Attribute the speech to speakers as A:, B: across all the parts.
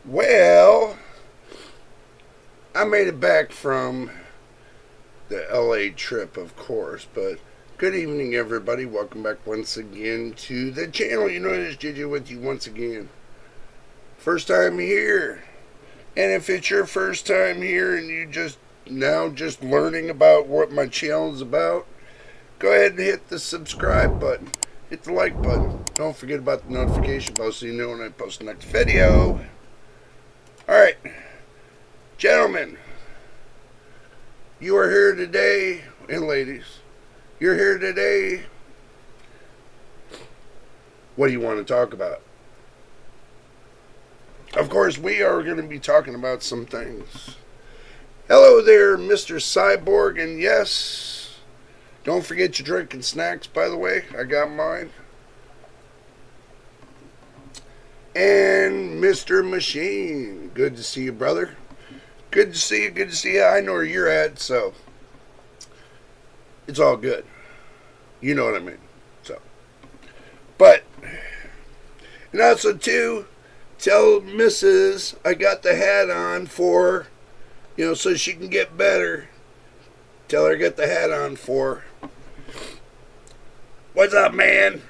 A: Well, I made it back from the LA trip, of course, but good evening, everybody. Welcome back once again to the channel. You know, it's JJ with you once again. First time here. And if it's your first time here and you just learning about what my channel is about, go ahead and hit the subscribe button. Hit the like button. Don't forget about the notification bell so you know when I post the next video. Alright, gentlemen, you are here today, and ladies, you're here today. What do you want to talk about? Of course, we are going to be talking about some things. Hello there, Mr. Cyborg, and yes, don't forget your drink and snacks, by the way. I got mine. And Mr. Machine. Good to see you, brother. Good to see you, good to see you. I know where you're at, so it's all good. You know what I mean. But, and also, too, tell Mrs. I got the hat on for, so she can get better. Tell her I got the hat on for. What's up, man?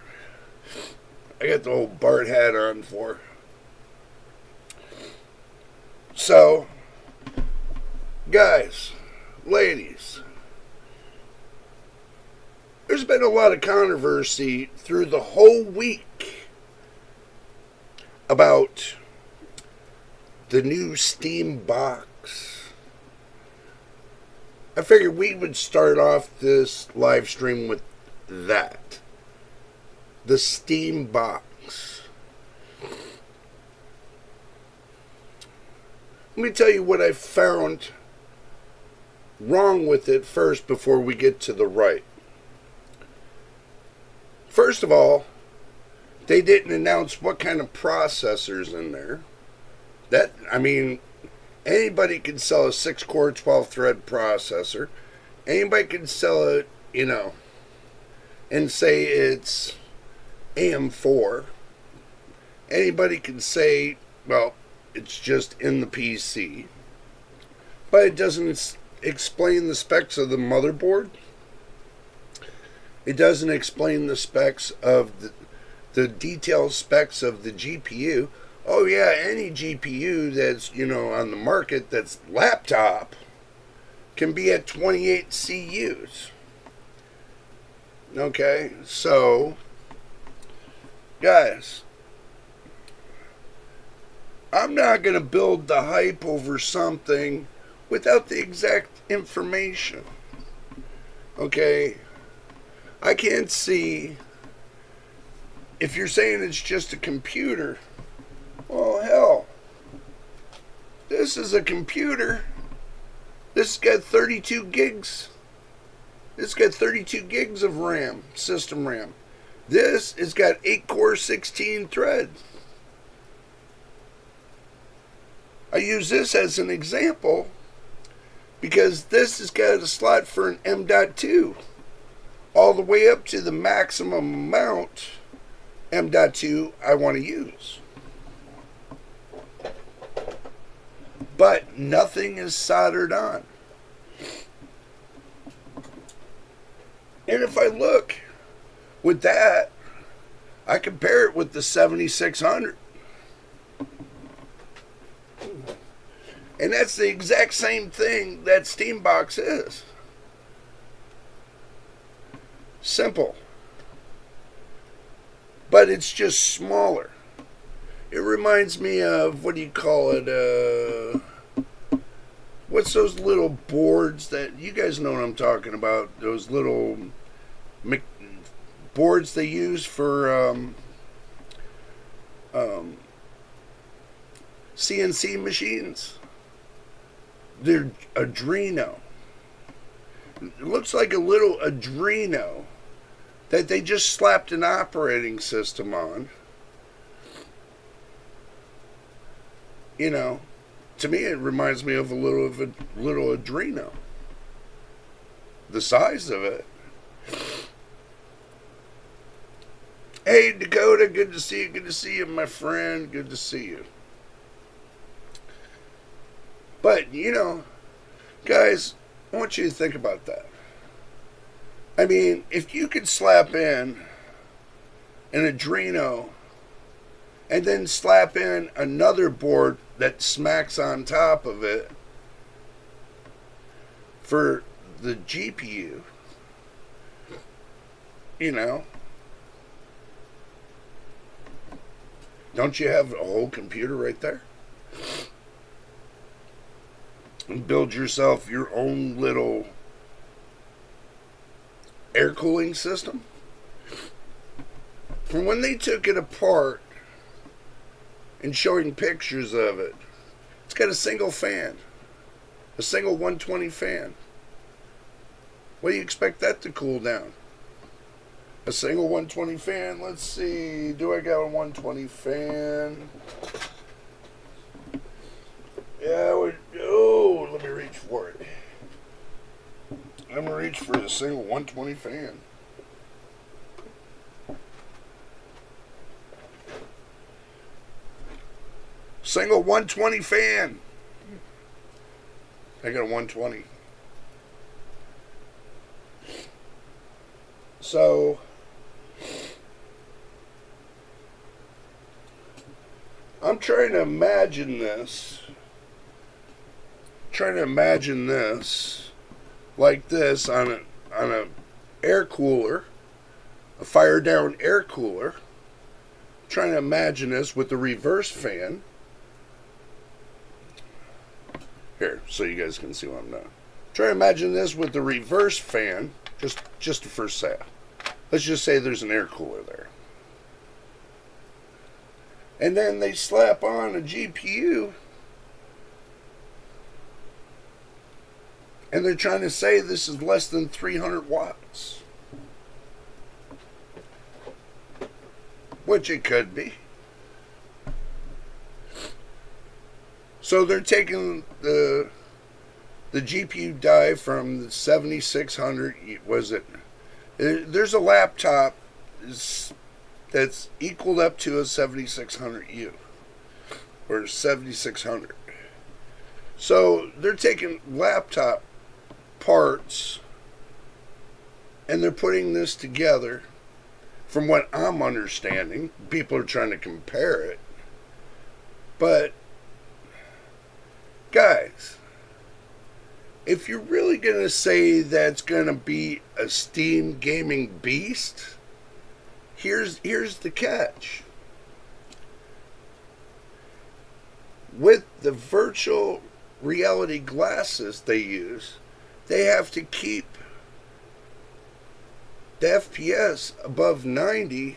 A: I got the old Bart hat on for. So, guys, ladies, there's been a lot of controversy through the whole week about the new Steam box. I figured we would start off this live stream with that. The Steam box. Let me tell you what I found wrong with it first before we get to the right. First of all, they didn't announce what kind of processors in there. Anybody can sell a 6-core, 12-thread processor. Anybody can sell it, and say it's AM4. Anybody can say, well, it's just in the PC. But it doesn't explain the specs of the motherboard. It doesn't explain the specs of the detailed specs of the GPU. Oh yeah, any GPU that's, on the market that's laptop can be at 28 CUs. Okay, so, guys, I'm not going to build the hype over something without the exact information. Okay, I can't see, if you're saying it's just a computer, well, hell, this is a computer. This has got 32 gigs. It's got 32 gigs of RAM, system RAM. This has got 8 core, 16 threads. I use this as an example because this has got a slot for an M.2 all the way up to the maximum amount M.2 I want to use. But nothing is soldered on. And if I look with that, I compare it with the 7600. And that's the exact same thing that Steambox is. Simple. But it's just smaller. It reminds me of, what do you call it, what's those little boards that, you guys know what I'm talking about, those little boards they use for CNC machines. They're Adreno. It looks like a little Adreno that they just slapped an operating system on. To me it reminds me of a little Adreno. The size of it. Hey, Dakota, good to see you, my friend. Good to see you. But, guys, I want you to think about that. I mean, if you could slap in an Adreno and then slap in another board that smacks on top of it for the GPU, don't you have a whole computer right there? And build yourself your own little air cooling system? From when they took it apart and showing pictures of it, it's got a single fan, a single 120 fan. What do you expect that to cool down? A single 120 fan. Let's see. Do I got a 120 fan? Yeah, let me reach for it. I'm going to reach for the single 120 fan. Single 120 fan. I got a 120. So, I'm trying to imagine this. Like this on a air cooler, a fire down air cooler. Trying to imagine this with the reverse fan. Here, so you guys can see what I'm doing. Try to imagine this with the reverse fan, just for say. Let's just say there's an air cooler there. And then they slap on a GPU. And they're trying to say this is less than 300 watts. Which it could be. So they're taking the GPU die from the 7600. Was it? There's a laptop that's equaled up to a 7600U or 7600. So they're taking laptop parts and they're putting this together. From what I'm understanding, people are trying to compare it, but guys, if you're really going to say that's going to be a Steam gaming beast, here's the catch. With the virtual reality glasses they use, they have to keep the FPS above 90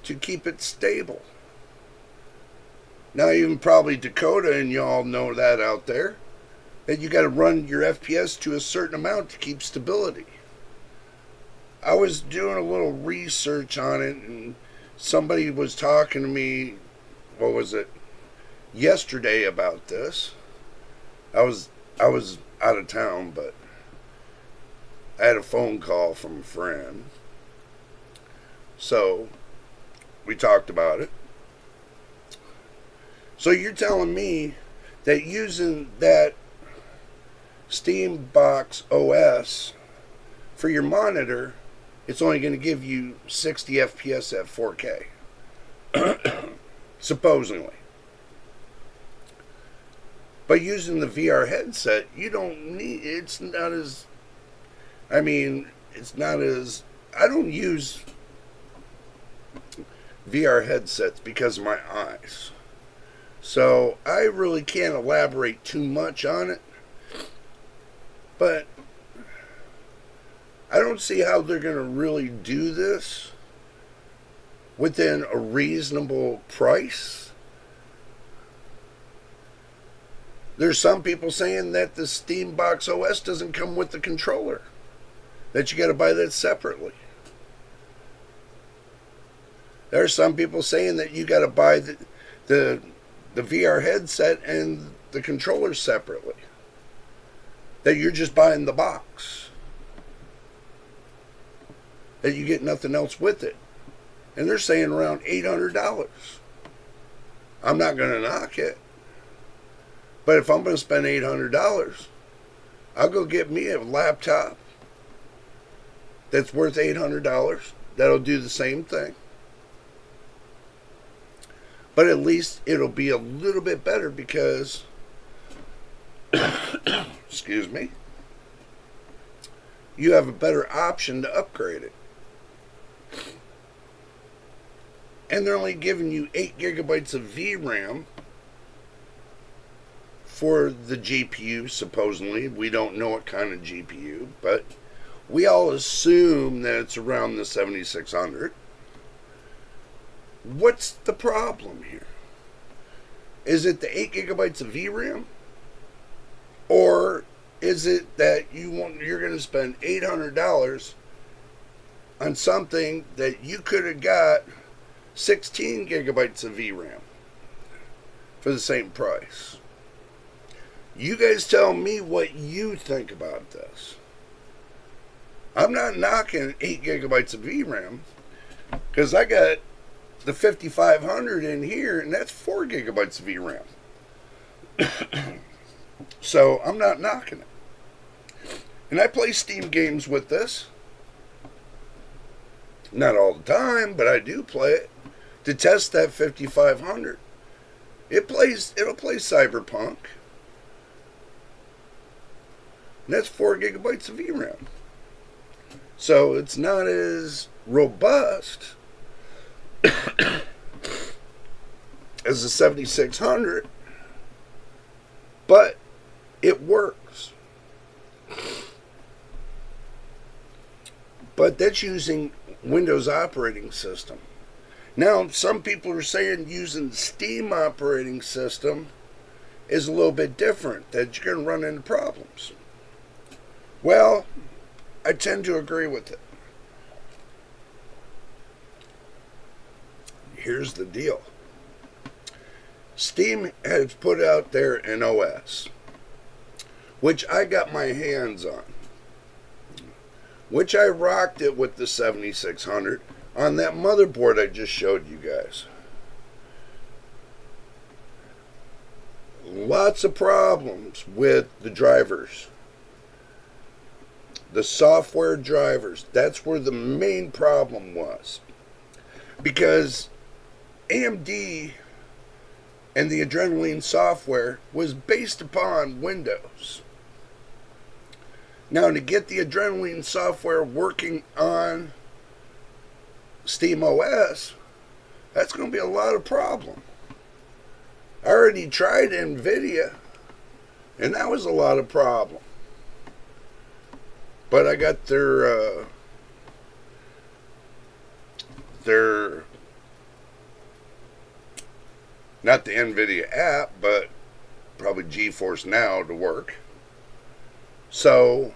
A: to keep it stable. Now even probably Dakota and y'all know that out there, that you got to run your FPS to a certain amount to keep stability. I was doing a little research on it and somebody was talking to me, what was it, yesterday about this. I was out of town, but I had a phone call from a friend. So we talked about it. So you're telling me that using that Steam Box OS for your monitor, it's only going to give you 60 FPS at 4K. Supposedly. But using the VR headset, you don't need, I don't use VR headsets because of my eyes. So I really can't elaborate too much on it. But I don't see how they're going to really do this within a reasonable price. There's some people saying that the Steam Box OS doesn't come with the controller, that you got to buy that separately. There are some people saying that you got to buy the VR headset and the controller separately, that you're just buying the box, that you get nothing else with it. And they're saying around $800. I'm not going to knock it. But if I'm going to spend $800, I'll go get me a laptop that's worth $800. That'll do the same thing. But at least it'll be a little bit better because, excuse me, you have a better option to upgrade it. And they're only giving you 8 gigabytes of VRAM for the GPU, supposedly. We don't know what kind of GPU, but we all assume that it's around the 7600. What's the problem here? Is it the 8 gigabytes of VRAM? Or is it that you're going to spend $800 on something that you could have got 16 gigabytes of VRAM for the same price? You guys tell me what you think about this. I'm not knocking 8 gigabytes of VRAM because I got the 5500 in here and that's 4 gigabytes of VRAM. So I'm not knocking it. And I play Steam games with this. Not all the time, but I do play it to test that 5500. It'll play Cyberpunk. And that's 4 gigabytes of VRAM. So it's not as robust as the 7600, but it works. But that's using Windows operating system. Now, some people are saying using Steam operating system is a little bit different, that you're going to run into problems. Well, I tend to agree with it. Here's the deal. Steam has put out there an OS, which I got my hands on, which I rocked it with the 7600 on that motherboard I just showed you guys. Lots of problems with the drivers. The software drivers. That's where the main problem was. Because AMD and the Adrenaline software was based upon Windows. Now, to get the Adrenaline software working on Steam OS, that's going to be a lot of problem. I already tried NVIDIA, and that was a lot of problem. But I got their not the NVIDIA app, but probably GeForce Now to work. So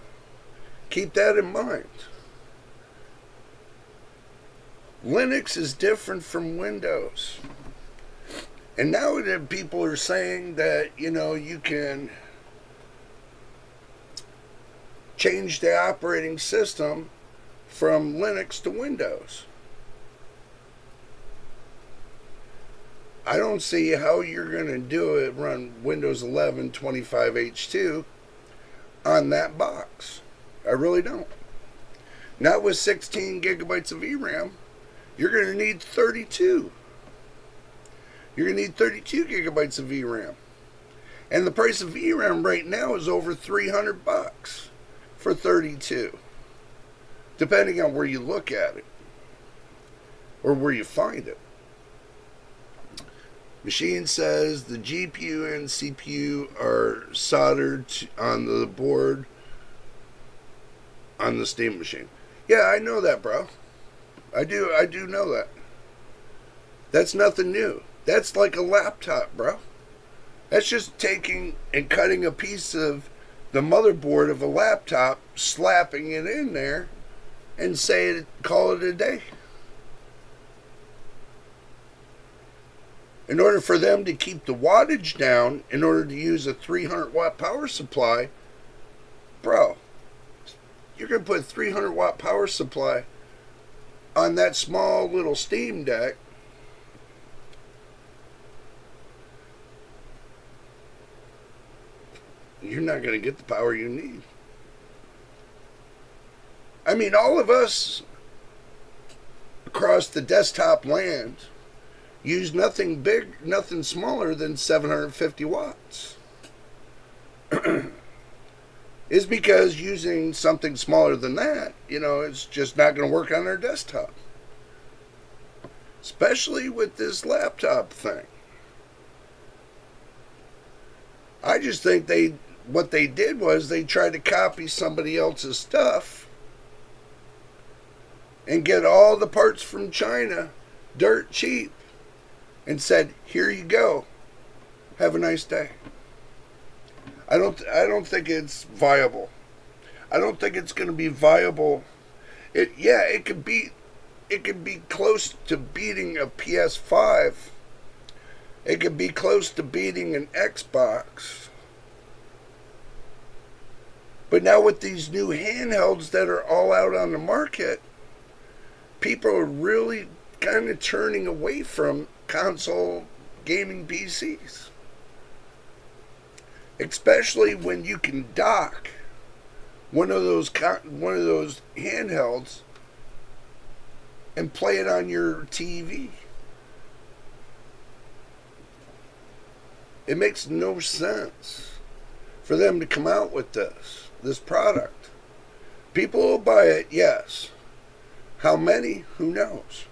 A: keep that in mind. Linux is different from Windows. And now that people are saying that, you can change the operating system from Linux to Windows. I don't see how you're going to do it, run Windows 11 25H2 on that box. I really don't. Not with 16 gigabytes of VRAM. You're going to need 32. You're going to need 32 gigabytes of VRAM. And the price of VRAM right now is over $300 for 32. Depending on where you look at it. Or where you find it. Machine says the GPU and CPU are soldered on the board on the Steam machine. Yeah, I know that, bro. I do know that. That's nothing new. That's like a laptop, bro. That's just taking and cutting a piece of the motherboard of a laptop, slapping it in there, and call it a day. In order for them to keep the wattage down, in order to use a 300 watt power supply, bro, you're going to put a 300 watt power supply on that small little Steam Deck. you're not going to get the power you need. I mean, all of us across the desktop land use nothing smaller than 750 watts. Is because using something smaller than that, it's just not going to work on our desktop. Especially with this laptop thing. I just think what they did was they tried to copy somebody else's stuff and get all the parts from China dirt cheap and said, "Here you go. Have a nice day." I don't think it's viable. I don't think it's going to be viable. It could be close to beating a PS5. It could be close to beating an Xbox. But now with these new handhelds that are all out on the market, people are really kind of turning away from console gaming PCs. Especially when you can dock one of those handhelds and play it on your TV. It makes no sense for them to come out with this product. People will buy it, yes. How many? Who knows?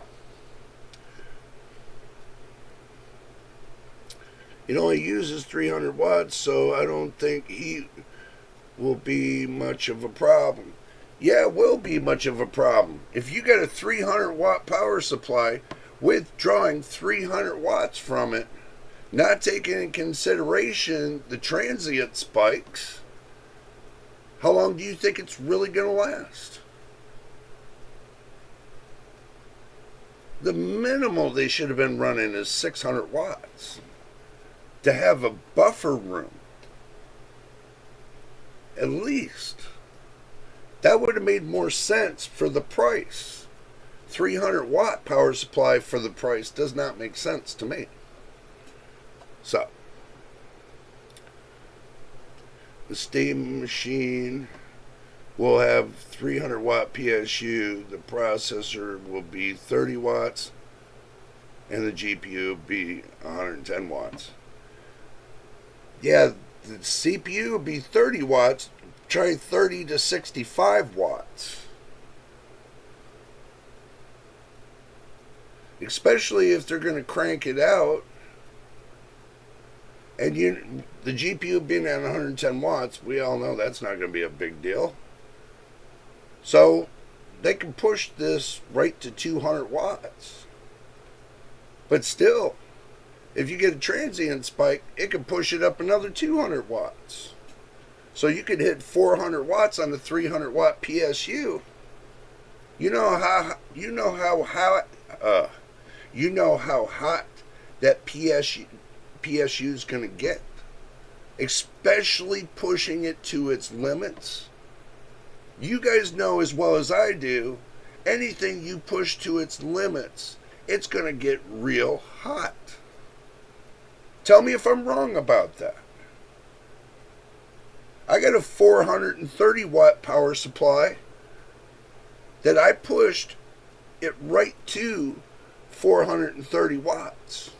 A: It only uses 300 watts, so I don't think heat will be much of a problem. Yeah, it will be much of a problem. If you get a 300 watt power supply with drawing 300 watts from it, not taking into consideration the transient spikes, how long do you think it's really going to last? The minimal they should have been running is 600 watts. To have a buffer room, at least. That would have made more sense for the price. 300 watt power supply for the price does not make sense to me. So, the Steam machine will have 300 watt PSU. The processor will be 30 watts. And the GPU will be 110 watts. Yeah, the CPU would be 30 watts. Try 30 to 65 watts. Especially if they're going to crank it out. And the GPU being at 110 watts, we all know that's not going to be a big deal. So, they can push this right to 200 watts. But still, if you get a transient spike, it can push it up another 200 watts. So you could hit 400 watts on the 300 watt PSU. You know how hot that PSU is going to get, especially pushing it to its limits. You guys know as well as I do, anything you push to its limits, it's going to get real hot. Tell me if I'm wrong about that. I got a 430 watt power supply that I pushed it right to 430 watts.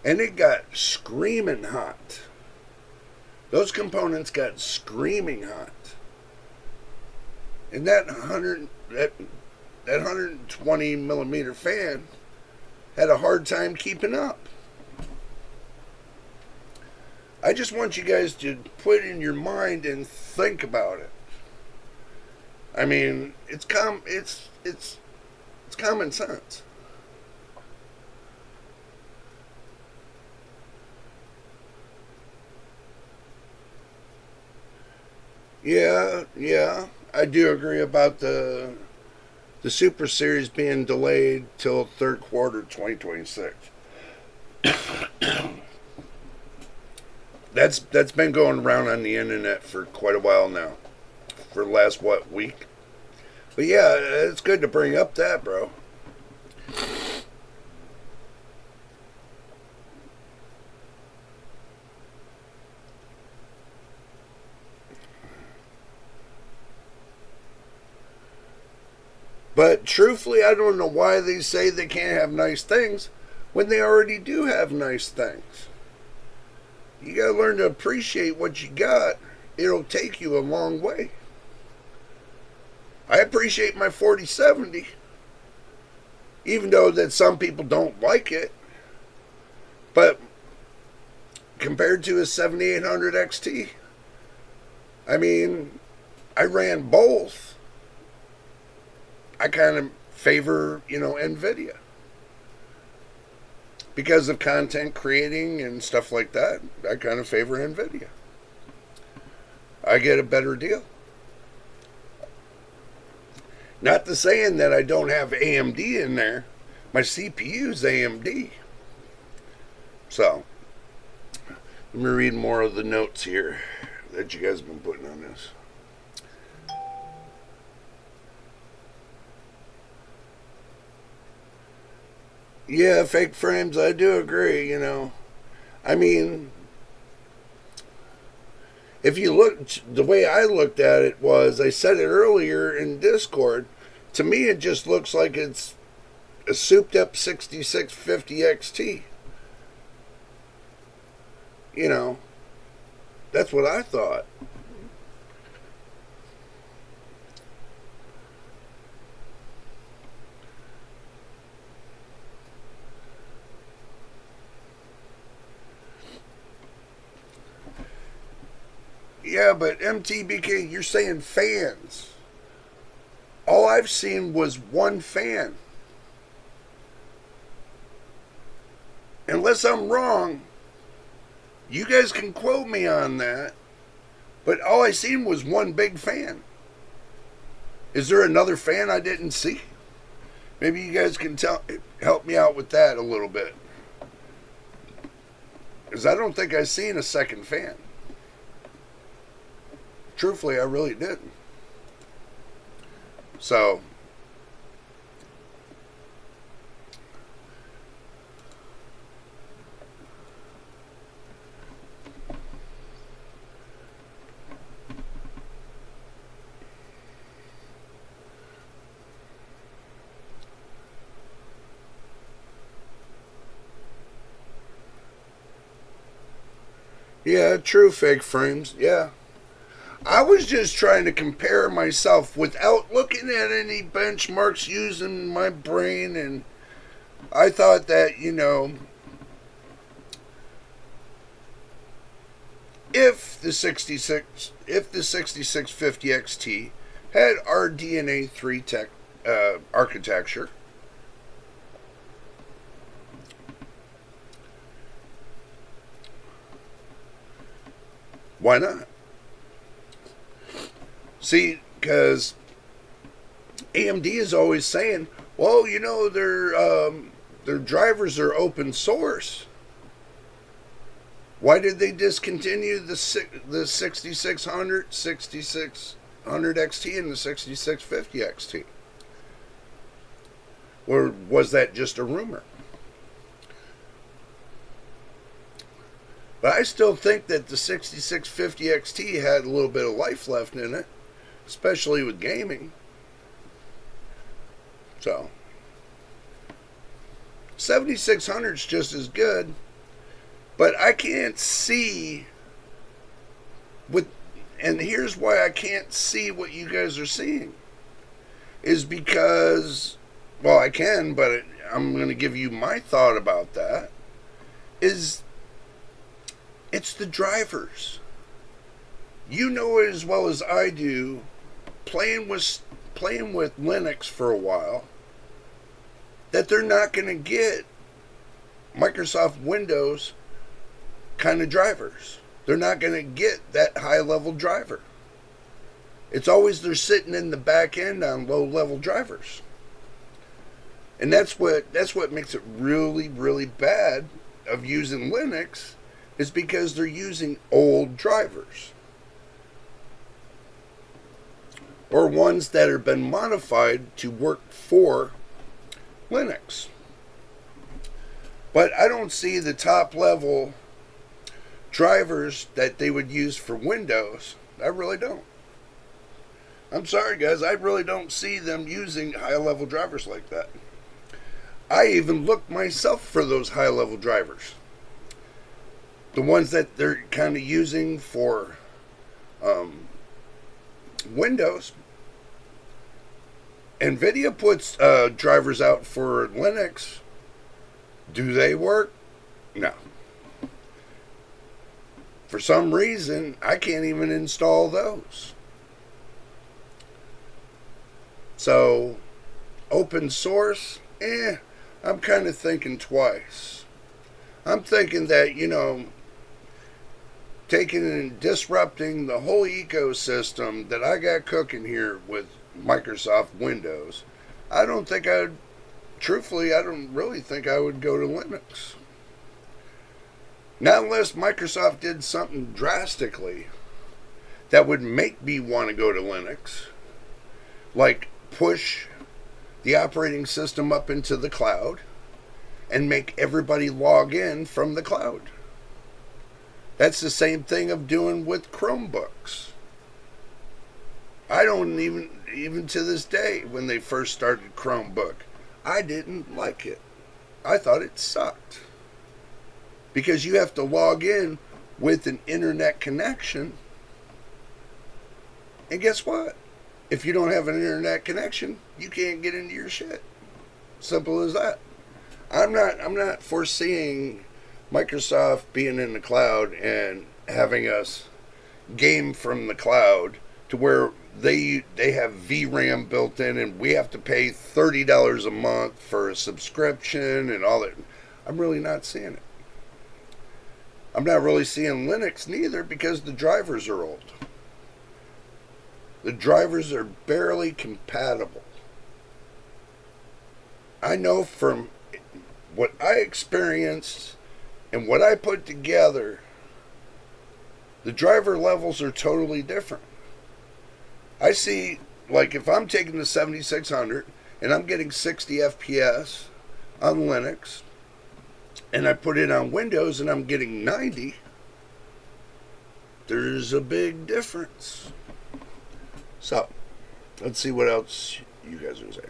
A: And it got screaming hot. Those components got screaming hot. And that 120 millimeter fan had a hard time keeping up. I just want you guys to put it in your mind and think about it. I mean, it's common sense. Yeah, I do agree about the Super Series being delayed till third quarter 2026. That's been going around on the internet for quite a while now. For the last, week? But yeah, it's good to bring up that, bro. But truthfully, I don't know why they say they can't have nice things when they already do have nice things. You gotta learn to appreciate what you got. It'll take you a long way. I appreciate my 4070, even though that some people don't like it. But compared to a 7800 XT, I mean, I ran both. I kind of favor, NVIDIA. Because of content creating and stuff like that, I kind of favor NVIDIA. I get a better deal. Not to saying that I don't have AMD in there. My CPU is AMD. So, let me read more of the notes here that you guys have been putting on this. Yeah, fake frames, I do agree, I mean, if you look, the way I looked at it was, I said it earlier in Discord, to me it just looks like it's a souped up 6650 XT. That's what I thought. Yeah, but MTBK, you're saying fans. All I've seen was one fan. Unless I'm wrong, you guys can quote me on that, but all I seen was one big fan. Is there another fan I didn't see? Maybe you guys can help me out with that a little bit. Because I don't think I've seen a second fan. Truthfully, I really didn't. So, yeah, true, fake frames, yeah. I was just trying to compare myself without looking at any benchmarks, using my brain, and I thought that, if the 6650 XT had RDNA 3 tech architecture, why not? See, because AMD is always saying, well, their drivers are open source. Why did they discontinue the 6600 XT and the 6650 XT? Or was that just a rumor? But I still think that the 6650 XT had a little bit of life left in it, especially with gaming. So, 7600 is just as good, but I can't see and here's why I can't see what you guys are seeing, is because, well, I can, but I'm going to give you my thought about that, is it's the drivers. You know it as well as I do, playing with Linux for a while, that they're not going to get Microsoft Windows kind of drivers. They're not going to get that high level driver. It's always they're sitting in the back end on low level drivers. And that's what makes it really, really bad of using Linux, is because they're using old drivers. Or ones that have been modified to work for Linux. But I don't see the top level drivers that they would use for Windows. I really don't. I'm sorry, guys. I really don't see them using high-level drivers like that. I even look myself for those high-level drivers. The ones that they're kind of using for Windows. NVIDIA puts drivers out for Linux. Do they work? No. For some reason, I can't even install those. So, open source, I'm kind of thinking twice. I'm thinking that, taking and disrupting the whole ecosystem that I got cooking here with Microsoft Windows, I don't really think I would go to Linux. Not unless Microsoft did something drastically that would make me want to go to Linux. Like push the operating system up into the cloud and make everybody log in from the cloud. That's the same thing of doing with Chromebooks. I don't even to this day, when they first started Chromebook, I didn't like it. I thought it sucked. Because you have to log in with an internet connection. And guess what? If you don't have an internet connection, you can't get into your shit. Simple as that. I'm not foreseeing Microsoft being in the cloud and having us game from the cloud to where they have VRAM built in and we have to pay $30 a month for a subscription and all that. I'm really not seeing it. I'm not really seeing Linux neither because the drivers are old. The drivers are barely compatible. I know from what I experienced and what I put together, the driver levels are totally different. I see, like if I'm taking the 7600 and I'm getting 60 FPS on Linux, and I put it on Windows and I'm getting 90, there's a big difference. So, let's see what else you guys are saying.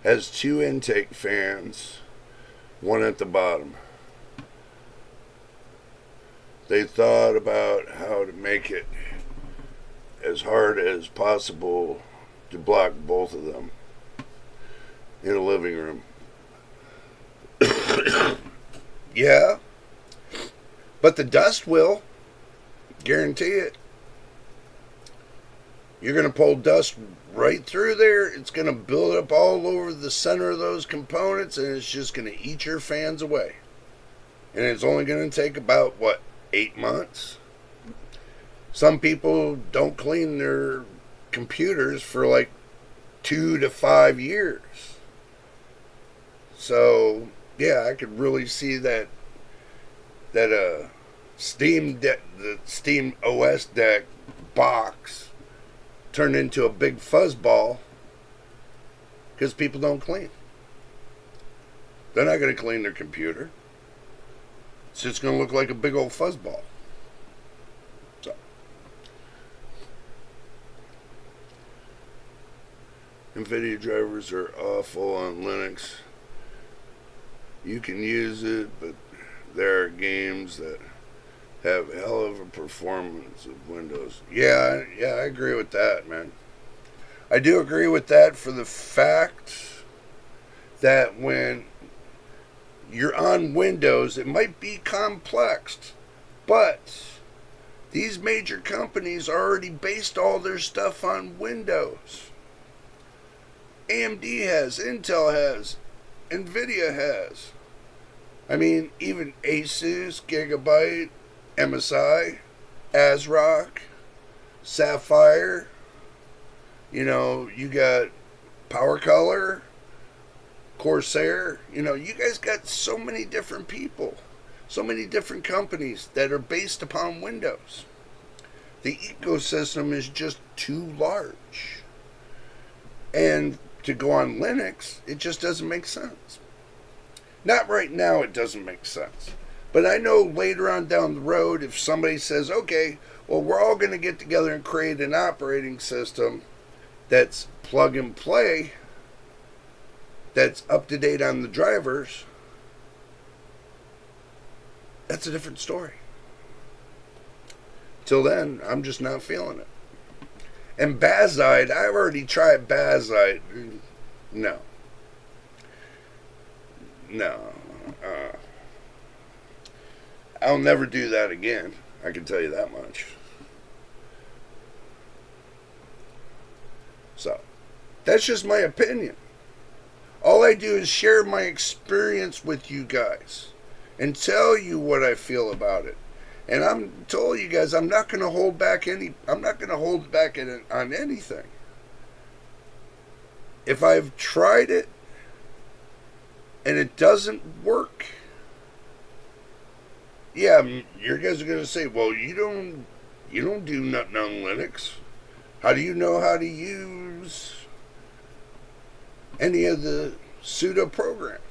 A: Has 2 intake fans, one at the bottom. They thought about how to make it as hard as possible to block both of them in a living room. Yeah, but the dust will. Guarantee it. You're going to pull dust right through there. It's going to build up all over the center of those components, and it's just going to eat your fans away. And it's only going to take about, 8 months? Some people don't clean their computers for like 2 to 5 years. So, yeah, I could really see that Steam the Steam OS deck box turn into a big fuzzball because people don't clean. They're not going to clean their computer. It's just going to look like a big old fuzzball. So, NVIDIA drivers are awful on Linux. You can use it, but there are games that have hell of a performance of Windows. Yeah, I agree with that, man. I do agree with that for the fact that when you're on Windows, it might be complex, but these major companies already based all their stuff on Windows. AMD has, Intel has, NVIDIA has. I mean, even Asus, Gigabyte, MSI, ASRock, Sapphire, you got PowerColor, Corsair, you guys got so many different people, so many different companies that are based upon Windows. The ecosystem is just too large. And to go on Linux, it just doesn't make sense. Not right now, it doesn't make sense. But I know later on down the road, if somebody says, okay, Well, we're all going to get together and create an operating system that's plug and play, that's up to date on the drivers. That's a different story. Till then, I'm just not feeling it. And Bazide, I've already tried Bazide. No. No. I'll never do that again. I can tell you that much. So, that's just my opinion. All I do is share my experience with you guys and tell you what I feel about it. And I'm told you guys, I'm not going to hold back on anything. If I've tried it and it doesn't work, yeah, you guys are going to say, well, you don't do nothing on Linux. How do you know how to use any of the pseudo programs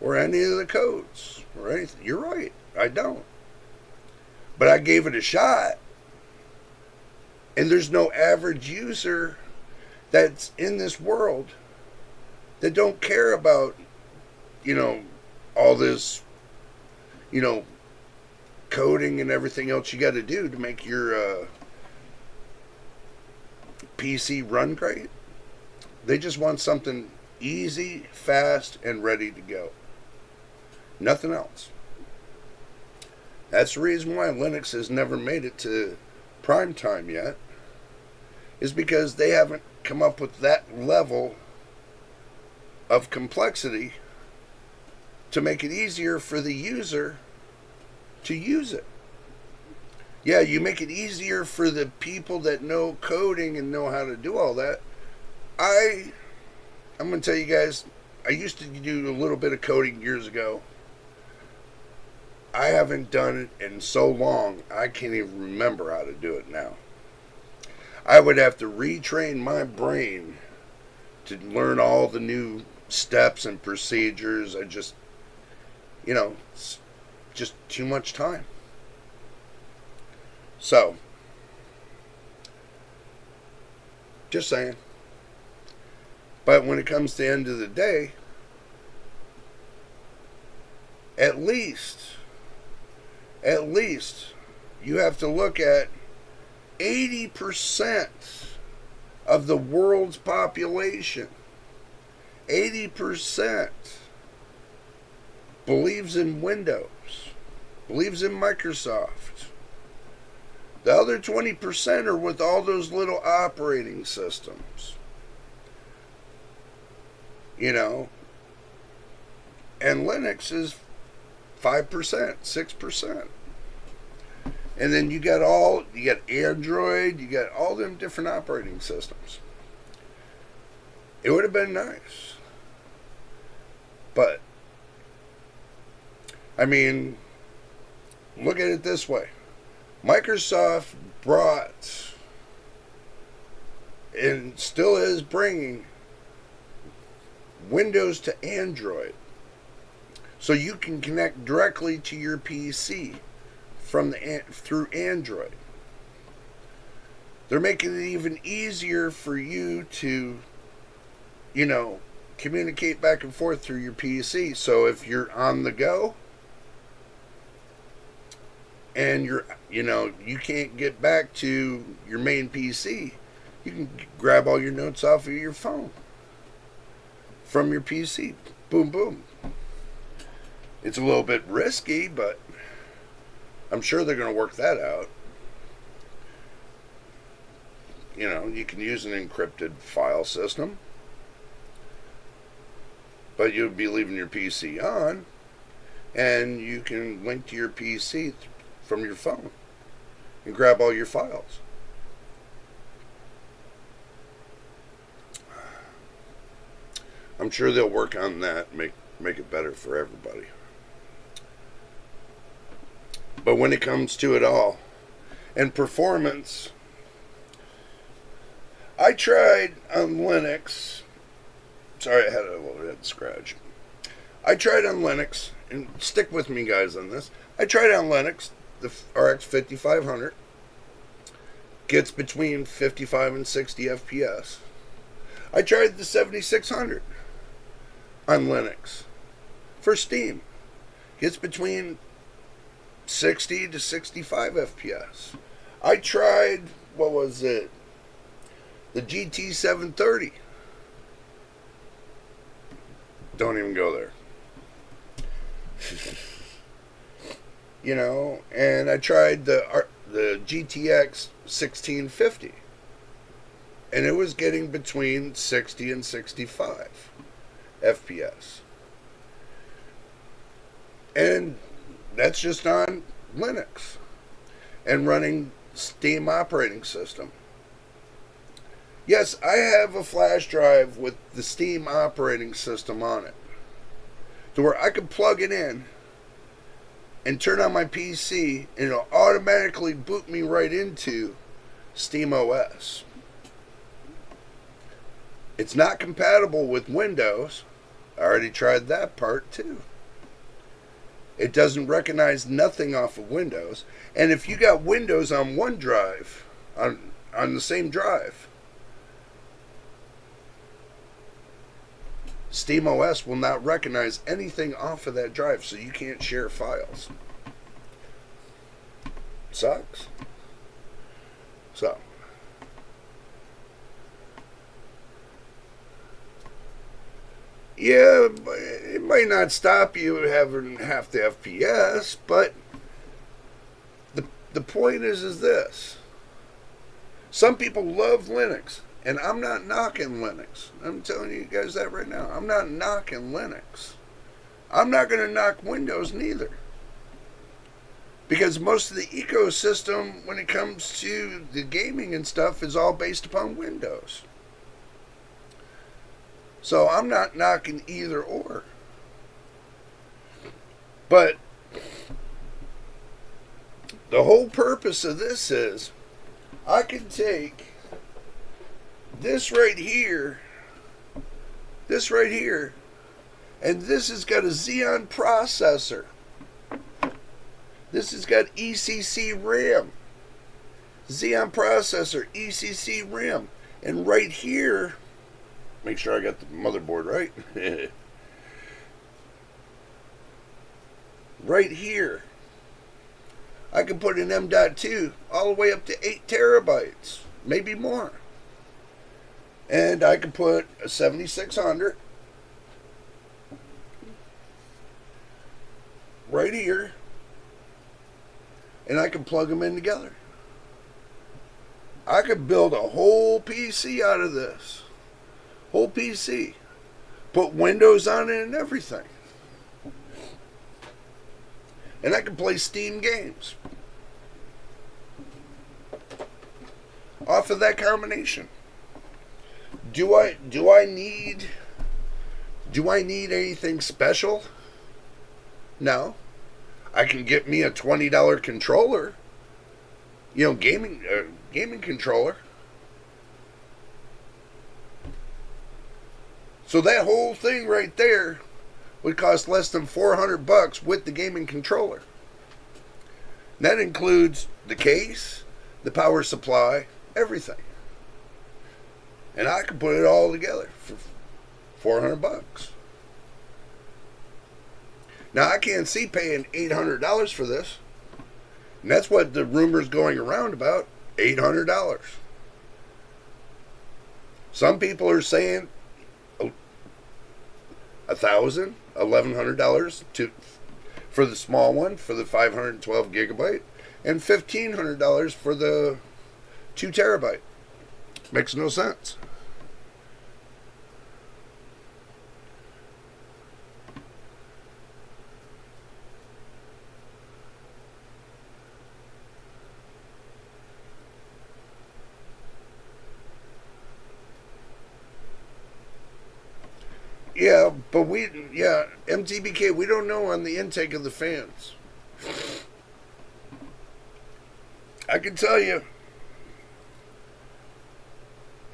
A: or any of the codes or anything? You're right, I don't. But I gave it a shot. And there's no average user that's in this world that don't care about, all this, coding and everything else you got to do to make your PC run great. They just want something easy, fast, and ready to go. Nothing else. That's the reason why Linux has never made it to prime time yet, is because they haven't come up with that level of complexity to make it easier for the user to use it. Yeah, you make it easier for the people that know coding and know how to do all that. I'm going to tell you guys, I used to do a little bit of coding years ago. I haven't done it in so long, I can't even remember how to do it now. I would have to retrain my brain to learn all the new steps and procedures. I just, it's just too much time. So, just saying. But when it comes to the end of the day, at least, you have to look at 80% of the world's population. 80% believes in Windows, believes in Microsoft. The other 20% are with all those little operating systems. And Linux is 5%, 6%. And then you got Android, you got all them different operating systems. It would have been nice. But, look at it this way. Microsoft brought, and still is bringing, Windows to Android. So you can connect directly to your PC through Android. They're making it even easier for you to, communicate back and forth through your PC. So if you're on the go and you can't get back to your main PC, you can grab all your notes off of your phone from your PC. Boom, boom. It's a little bit risky, but I'm sure they're going to work that out. You can use an encrypted file system, but you'll be leaving your PC on, and you can link to your PC from your phone and grab all your files. I'm sure they'll work on that, make it better for everybody. But when it comes to it all, and performance, I tried on Linux. Sorry, I had a little head scratch. I tried on Linux, and stick with me guys on this. I tried on Linux the RX 5500 gets between 55 and 60 FPS. I tried the 7600 on Linux for Steam. Gets between 60 to 65 FPS. I tried, what was it? The GT 730. Don't even go there. You know, and I tried the GTX 1650. And it was getting between 60 and 65 FPS. And that's just on Linux and running Steam operating system. Yes, I have a flash drive with the Steam operating system on it, to where I can plug it in and turn on my PC and it'll automatically boot me right into Steam OS. It's not compatible with Windows. I already tried that part too. It doesn't recognize nothing off of Windows. And if you got Windows on one drive, on the same drive, SteamOS will not recognize anything off of that drive, so you can't share files. Sucks. So, yeah, it might not stop you having half the FPS, but the point is this. Some people love Linux, and I'm not knocking Linux. I'm telling you guys that right now. I'm not knocking Linux. I'm not going to knock Windows neither. Because most of the ecosystem, when it comes to the gaming and stuff, is all based upon Windows. So I'm not knocking either or. But the whole purpose of this is I can take this right here, and this has got a Xeon processor. This has got ECC RAM. Xeon processor, ECC RAM. And right here, make sure I got the motherboard right. Right here, I can put an M.2 all the way up to 8 terabytes, maybe more. And I can put a 7600 right here, and I can plug them in together. I could build a whole PC out of this. Whole PC. Put Windows on it and everything. And I can play Steam games off of that combination. Do I need anything special? No. I can get me a $20 controller. You know, gaming controller. So that whole thing right there would cost less than $400 with the gaming controller. And that includes the case, the power supply, everything. And I can put it all together for $400. Now I can't see paying $800 for this. And that's what the rumor's going around about, $800. Some people are saying $1,000, $1,100 for the small one, for the 512 gigabyte, and $1,500 for the 2 terabyte. Makes no sense. Yeah, but MTBK, we don't know on the intake of the fans. I can tell you,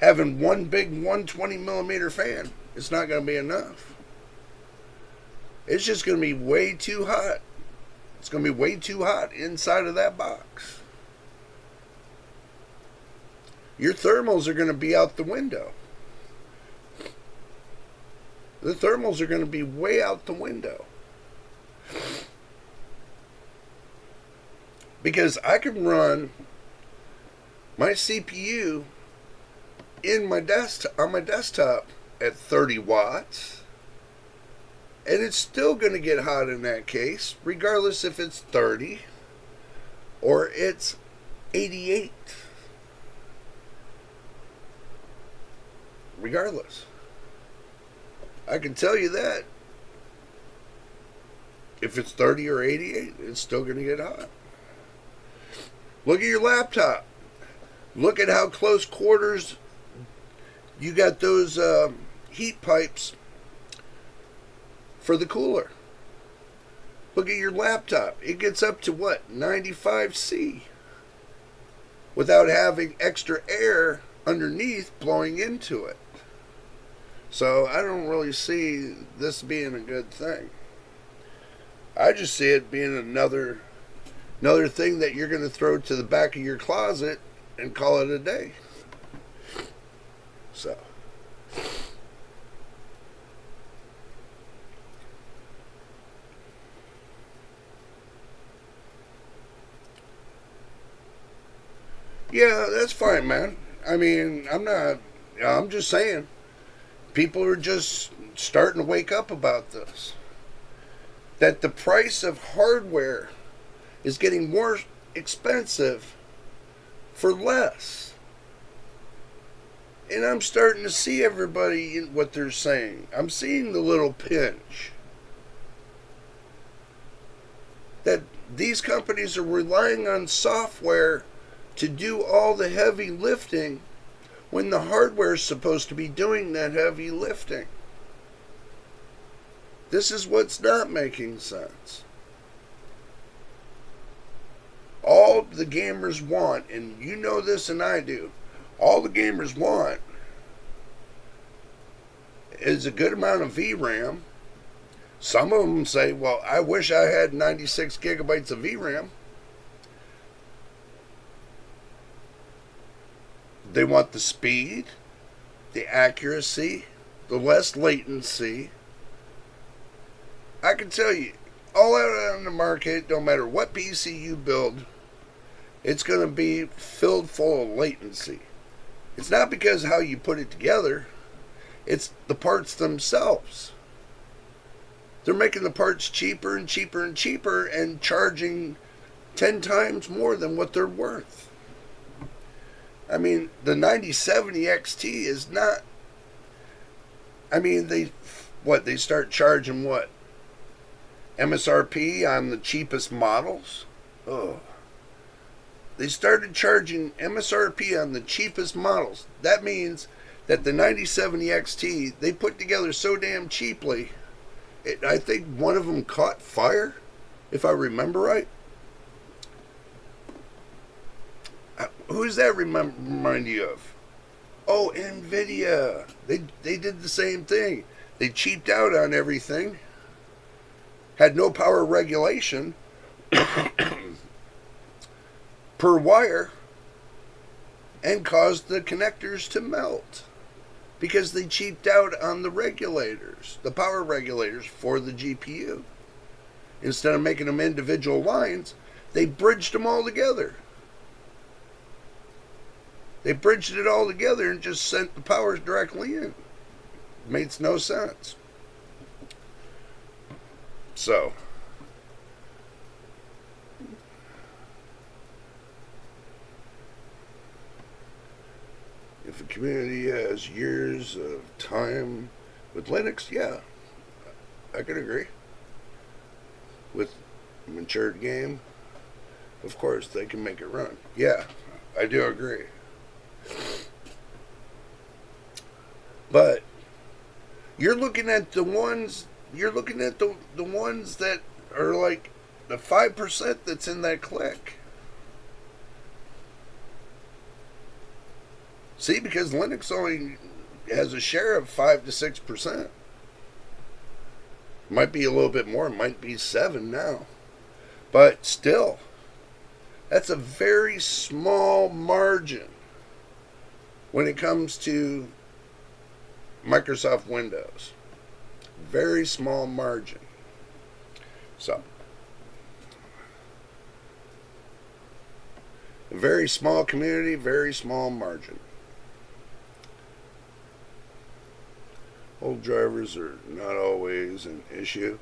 A: having one big 120 millimeter fan, it's not going to be enough. It's just going to be way too hot It's going to be way too hot inside of that box. Your thermals are going to be out the window. The thermals are going to be way out the window. Because I can run my CPU in my on my desktop at 30 watts, and it's still going to get hot in that case, regardless if it's 30 or it's 88. Regardless. I can tell you that. If it's 30 or 88, it's still going to get hot. Look at your laptop. Look at how close quarters you got those heat pipes for the cooler. Look at your laptop. It gets up to what? 95°C. Without having extra air underneath blowing into it. So I don't really see this being a good thing. I just see it being another thing that you're going to throw to the back of your closet and call it a day. So. Yeah, that's fine, man. I mean, I'm just saying. People are just starting to wake up about this. That the price of hardware is getting more expensive for less. And I'm starting to see everybody in what they're saying. I'm seeing the little pinch. That these companies are relying on software to do all the heavy lifting when the hardware is supposed to be doing that heavy lifting. This is what's not making sense. All the gamers want, and you know this and I do, all the gamers want is a good amount of VRAM. Some of them say, well, I wish I had 96 gigabytes of VRAM. They want the speed, the accuracy, the less latency. I can tell you, all out on the market, no matter what PC you build, it's going to be filled full of latency. It's not because of how you put it together. It's the parts themselves. They're making the parts cheaper and cheaper and cheaper and charging 10 times more than what they're worth. I mean, the 9070 XT is not... I mean, they start charging what? MSRP on the cheapest models? Oh. They started charging MSRP on the cheapest models. That means that the 9070 XT, they put together so damn cheaply, I think one of them caught fire, if I remember right. Who does that remind you of? Oh, NVIDIA. They did the same thing. They cheaped out on everything. Had no power regulation per wire, and caused the connectors to melt because they cheaped out on the regulators, the power regulators for the GPU. Instead of making them individual lines, they bridged them all together. They bridged it all together and just sent the powers directly in. Makes no sense. So, if a community has years of time with Linux, yeah, I can agree. With a matured game, of course, they can make it run. Yeah, I do agree. But you're looking at the ones the ones that are like the 5% that's in that clique. See, because Linux only has a share of 5 to 6%. Might be a little bit more, might be 7 now. But still, that's a very small margin when it comes to Microsoft Windows. Very small margin. So, a very small community, very small margin. Old drivers are not always an issue.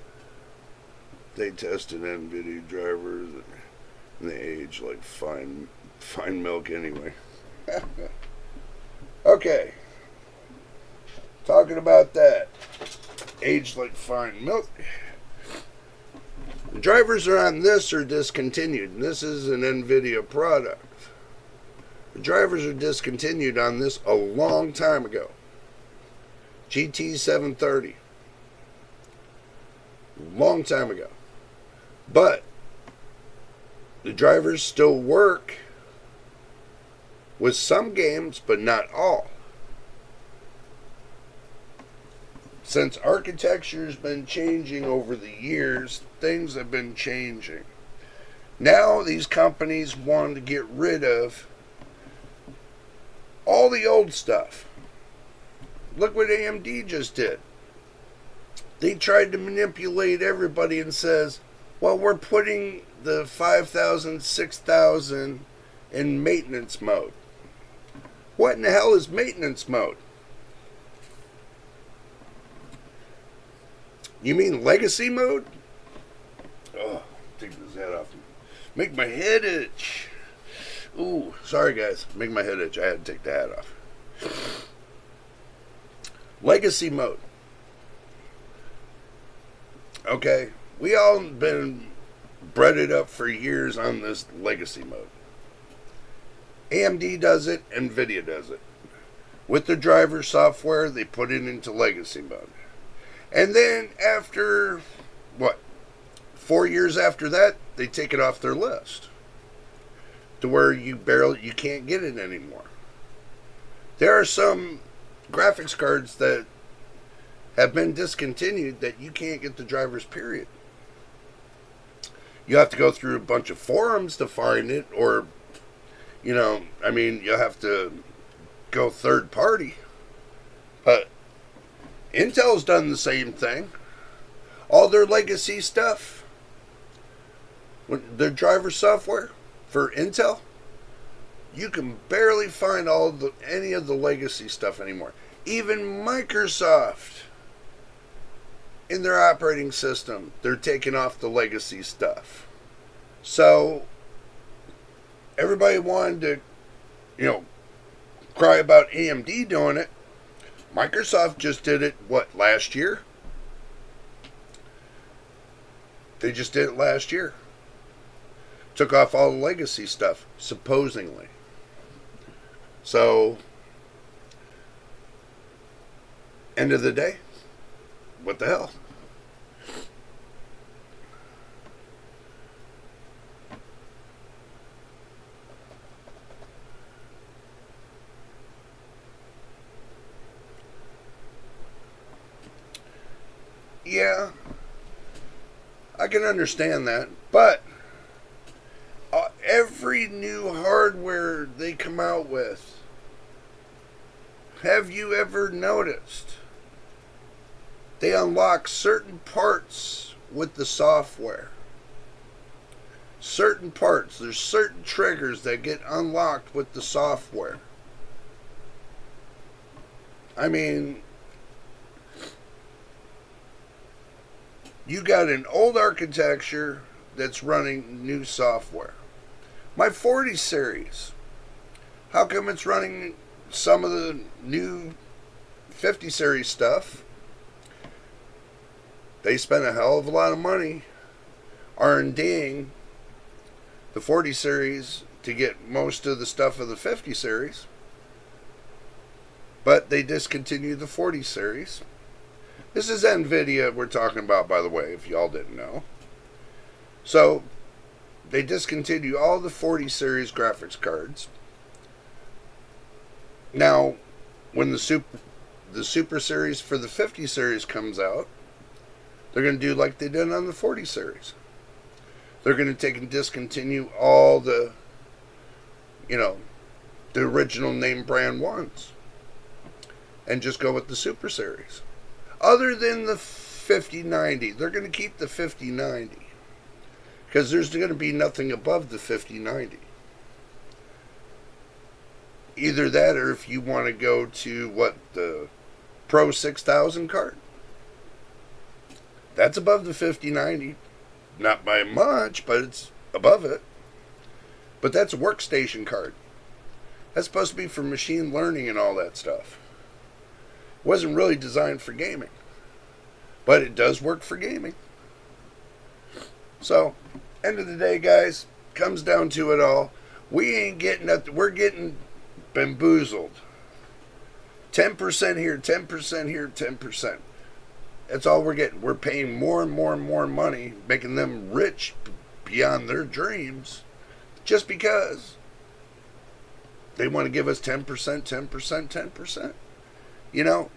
A: They tested NVIDIA drivers and they age like fine milk anyway. Okay. Talking about that. Aged like fine milk. The drivers are on this are discontinued. And this is an NVIDIA product. The drivers are discontinued on this a long time ago. GT 730. Long time ago. But the drivers still work with some games, but not all. Since architecture has been changing over the years, things have been changing. Now these companies want to get rid of all the old stuff. Look what AMD just did. They tried to manipulate everybody and says, well, we're putting the 5000, 6000 in maintenance mode. What in the hell is maintenance mode? You mean legacy mode? Oh, take this head off. Make my head itch. Ooh, sorry guys. Make my head itch. I had to take the hat off. Legacy mode. Okay, we all been breaded up for years on this legacy mode. AMD does it, NVIDIA does it. With the driver software, they put it into legacy mode. And then after, 4 years after that, they take it off their list. To where you can't get it anymore. There are some graphics cards that have been discontinued that you can't get the drivers, period. You have to go through a bunch of forums to find it, or, you have to go third party. But Intel's done the same thing. All their legacy stuff, their driver software for Intel, you can barely find any of the legacy stuff anymore. Even Microsoft, in their operating system, they're taking off the legacy stuff. So everybody wanted to, cry about AMD doing it. Microsoft just did it, last year? They just did it last year. Took off all the legacy stuff, supposedly. So, end of the day, what the hell? Yeah, I can understand that, but every new hardware they come out with, have you ever noticed? They unlock certain parts with the software. Certain parts, there's certain triggers that get unlocked with the software. I mean, you got an old architecture that's running new software. My 40 series, how come it's running some of the new 50 series stuff? They spent a hell of a lot of money R&Ding the 40 series to get most of the stuff of the 50 series. But they discontinued the 40 series. This is NVIDIA we're talking about, by the way, if y'all didn't know. So, they discontinue all the 40 series graphics cards. Now, when the Super series for the 50 series comes out, they're going to do like they did on the 40 series. They're going to take and discontinue all the, you know, the original name brand ones and just go with the Super Series. Other than the 5090, they're going to keep the 5090 because there's going to be nothing above the 5090. Either that, or if you want to go to what, the Pro 6000 card, that's above the 5090. Not by much, but it's above it. But that's a workstation card. That's supposed to be for machine learning and all that stuff. It wasn't really designed for gaming. But it does work for gaming. So, end of the day, guys, comes down to it all. We ain't getting nothing. We're getting bamboozled. 10% here, 10% here, 10%. That's all we're getting. We're paying more and more and more money, making them rich beyond their dreams, just because they want to give us 10%, 10%, 10%. You know,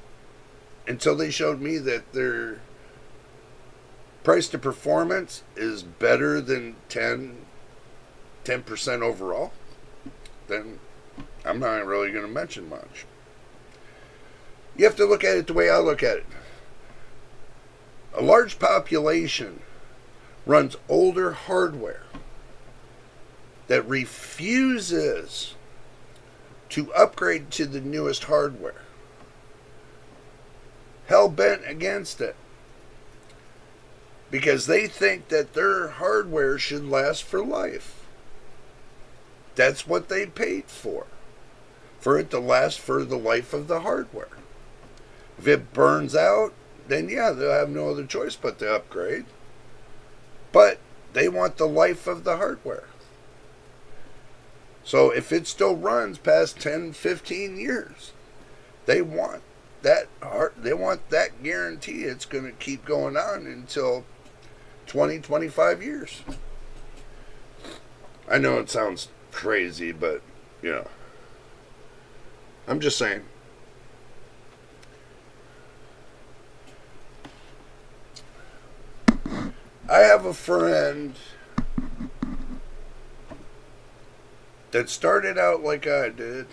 A: until they showed me that their price to performance is better than 10% overall, then I'm not really going to mention much. You have to look at it the way I look at it. A large population runs older hardware that refuses to upgrade to the newest hardware. Hell bent against it. Because they think that their hardware should last for life. That's what they paid for it to last for the life of the hardware. If it burns out, then yeah, they'll have no other choice but to upgrade. But they want the life of the hardware. So if it still runs past 10, 15 years, they want that guarantee it's going to keep going on until 20, 25 years. I know it sounds crazy, but, you know, I'm just saying. I have a friend that started out like I did.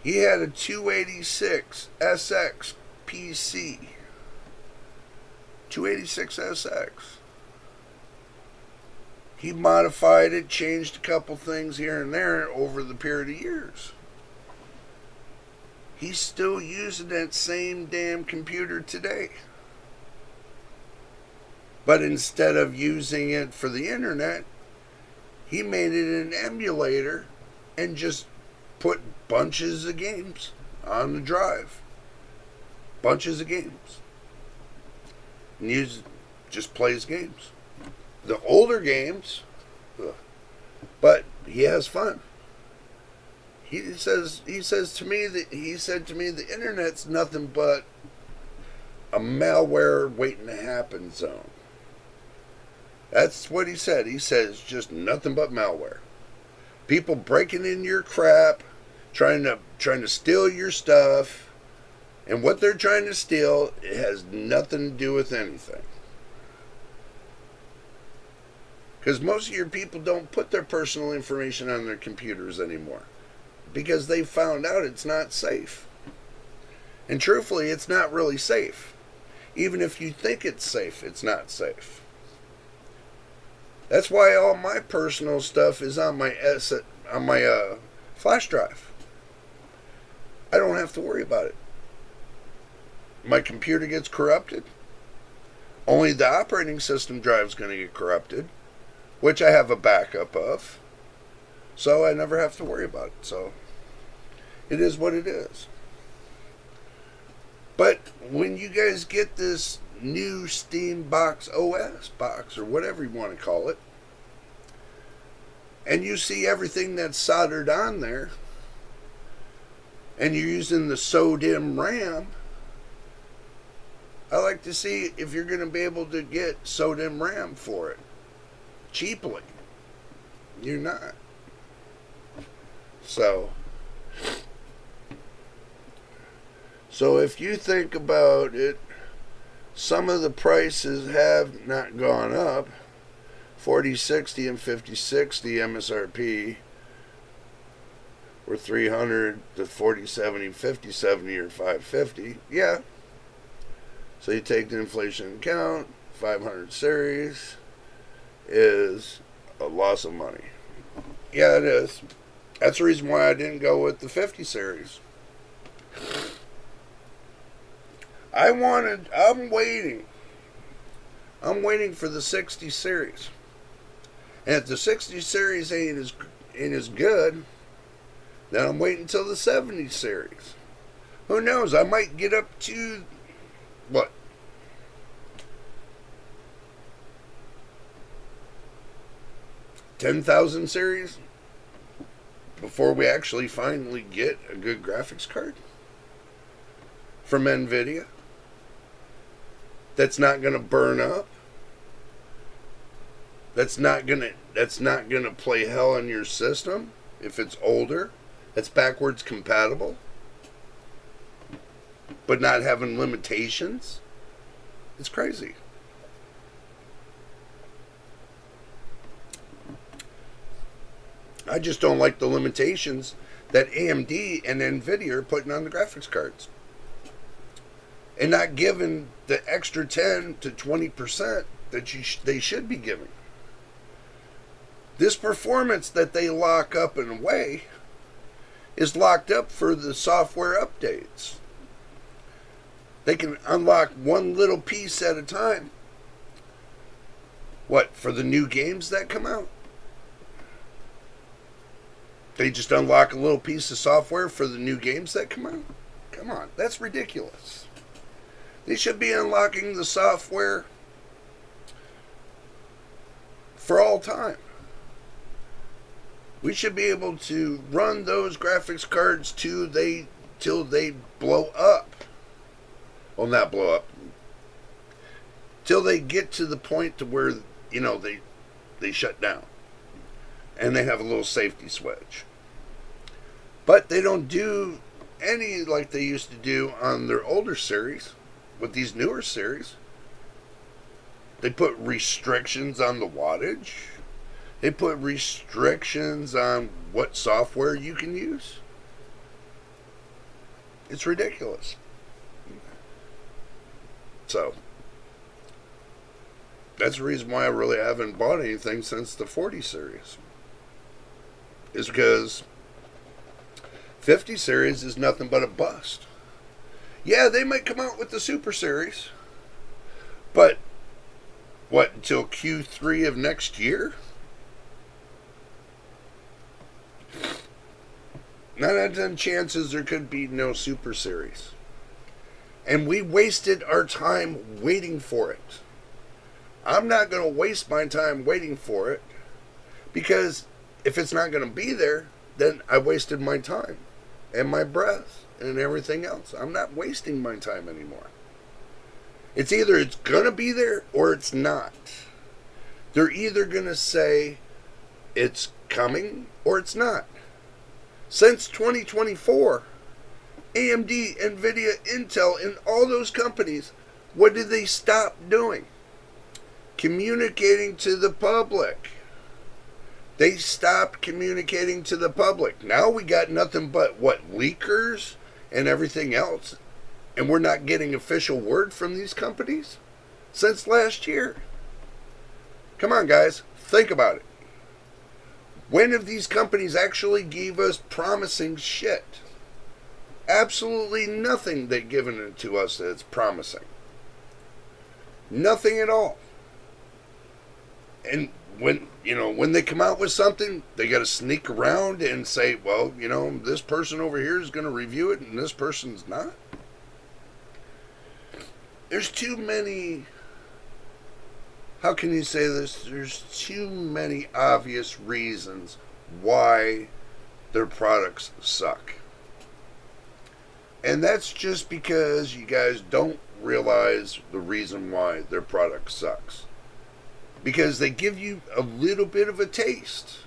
A: He had a 286 SX PC. 286 SX. He modified it, changed a couple things here and there over the period of years. He's still using that same damn computer today. But instead of using it for the internet, he made it an emulator and just put bunches of games on the drive. Bunches of games. And just plays games. The older games, but he has fun. He said to me the internet's nothing but a malware waiting to happen zone. That's what he said. He says just nothing but malware. People breaking in your crap, trying to steal your stuff, and what they're trying to steal, it has nothing to do with anything. Because most of your people don't put their personal information on their computers anymore. Because they found out it's not safe. And truthfully, it's not really safe. Even if you think it's safe, it's not safe. That's why all my personal stuff is on my flash drive. I don't have to worry about it. My computer gets corrupted. Only the operating system drive is going to get corrupted, which I have a backup of. So I never have to worry about it. So it is what it is. But when you guys get this new Steam Box OS box, or whatever you want to call it, and you see everything that's soldered on there, and you're using the SODIMM RAM, I like to see if you're going to be able to get SODIMM RAM for it cheaply. You're not. So if you think about it, some of the prices have not gone up. 4060 and 5060 MSRP were 300, the 4070, 5070 or 550. Yeah. So you take the inflation into account, 500 series is a loss of money. Yeah, it is. That's the reason why I didn't go with the 50 series. I'm waiting. I'm waiting for the 60 series. And if the 60 series ain't as good, then I'm waiting until the 70 series. Who knows? I might get up to, what? 10,000 series before we actually finally get a good graphics card from NVIDIA that's not going to burn up, that's not going to play hell in your system if it's older, that's backwards compatible, but not having limitations. It's crazy. I just don't like the limitations that AMD and NVIDIA are putting on the graphics cards. And not giving the extra 10 to 20% that they should be giving. This performance that they lock up in a way is locked up for the software updates. They can unlock one little piece at a time. What, for the new games that come out? They just unlock a little piece of software for the new games that come out? Come on, that's ridiculous. They should be unlocking the software for all time. We should be able to run those graphics cards till they blow up. Well, not blow up. Till they get to the point to where, they shut down. And they have a little safety switch. But they don't do any like they used to do on their older series. With these newer series, they put restrictions on the wattage. They put restrictions on what software you can use. It's ridiculous. So, that's the reason why I really haven't bought anything since the 40 series. Is because 50 series is nothing but a bust. Yeah, they might come out with the Super Series. But, what, until Q3 of next year? 9 out of 10 chances there could be no Super Series. And we wasted our time waiting for it. I'm not going to waste my time waiting for it. Because if it's not going to be there, then I wasted my time. And my breath. And everything else. I'm not wasting my time anymore. It's either it's going to be there or it's not. They're either going to say it's coming or it's not. Since 2024, AMD, NVIDIA, Intel, and all those companies, what did they stop doing? Communicating to the public. They stopped communicating to the public. Now we got nothing but, leakers? And everything else, and we're not getting official word from these companies since last year. Come on, guys, think about it. When have these companies actually gave us promising shit? Absolutely nothing they've given it to us that's promising. Nothing at all. And when they come out with something, they got to sneak around and say, well, this person over here is going to review it and this person's not. There's too many, how can you say this? There's too many obvious reasons why their products suck. And that's just because you guys don't realize the reason why their product sucks. Because they give you a little bit of a taste.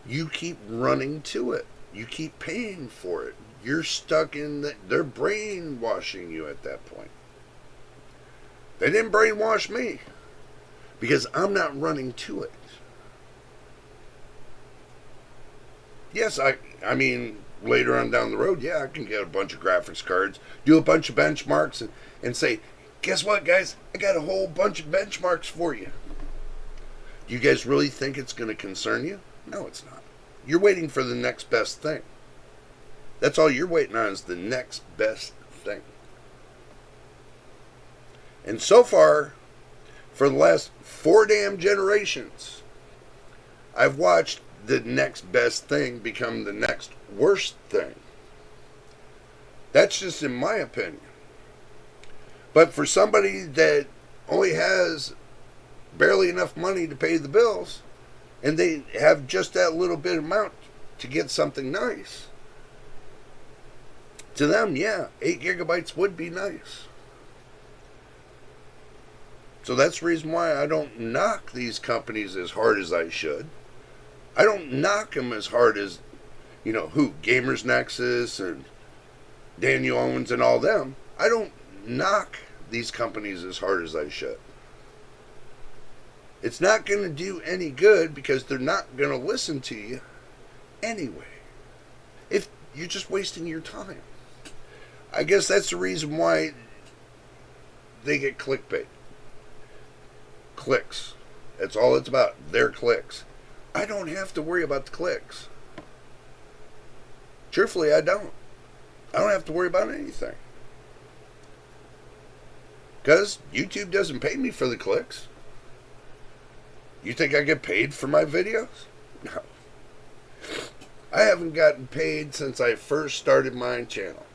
A: You keep running to it. You keep paying for it. You're stuck in they're brainwashing you at that point. They didn't brainwash me because I'm not running to it. Yes, I mean, later on down the road, yeah, I can get a bunch of graphics cards, do a bunch of benchmarks, and say, guess what, guys? I got a whole bunch of benchmarks for you. Do you guys really think it's going to concern you? No, it's not. You're waiting for the next best thing. That's all you're waiting on is the next best thing. And so far, for the last 4 damn generations, I've watched the next best thing become the next worst thing. That's just in my opinion. But for somebody that only has barely enough money to pay the bills, and they have just that little bit amount to get something nice, to them, yeah, 8 gigabytes would be nice. So that's the reason why I don't knock these companies as hard as I should. I don't knock them as hard as, Gamers Nexus and Daniel Owens and all them. I don't knock these companies as hard as I should. It's not going to do any good because they're not going to listen to you anyway. If you're just wasting your time. I guess that's the reason why they get clickbait. Clicks. That's all it's about. Their clicks. I don't have to worry about the clicks. Truthfully, I don't. I don't have to worry about anything. Because YouTube doesn't pay me for the clicks. You think I get paid for my videos? No. I haven't gotten paid since I first started my channel.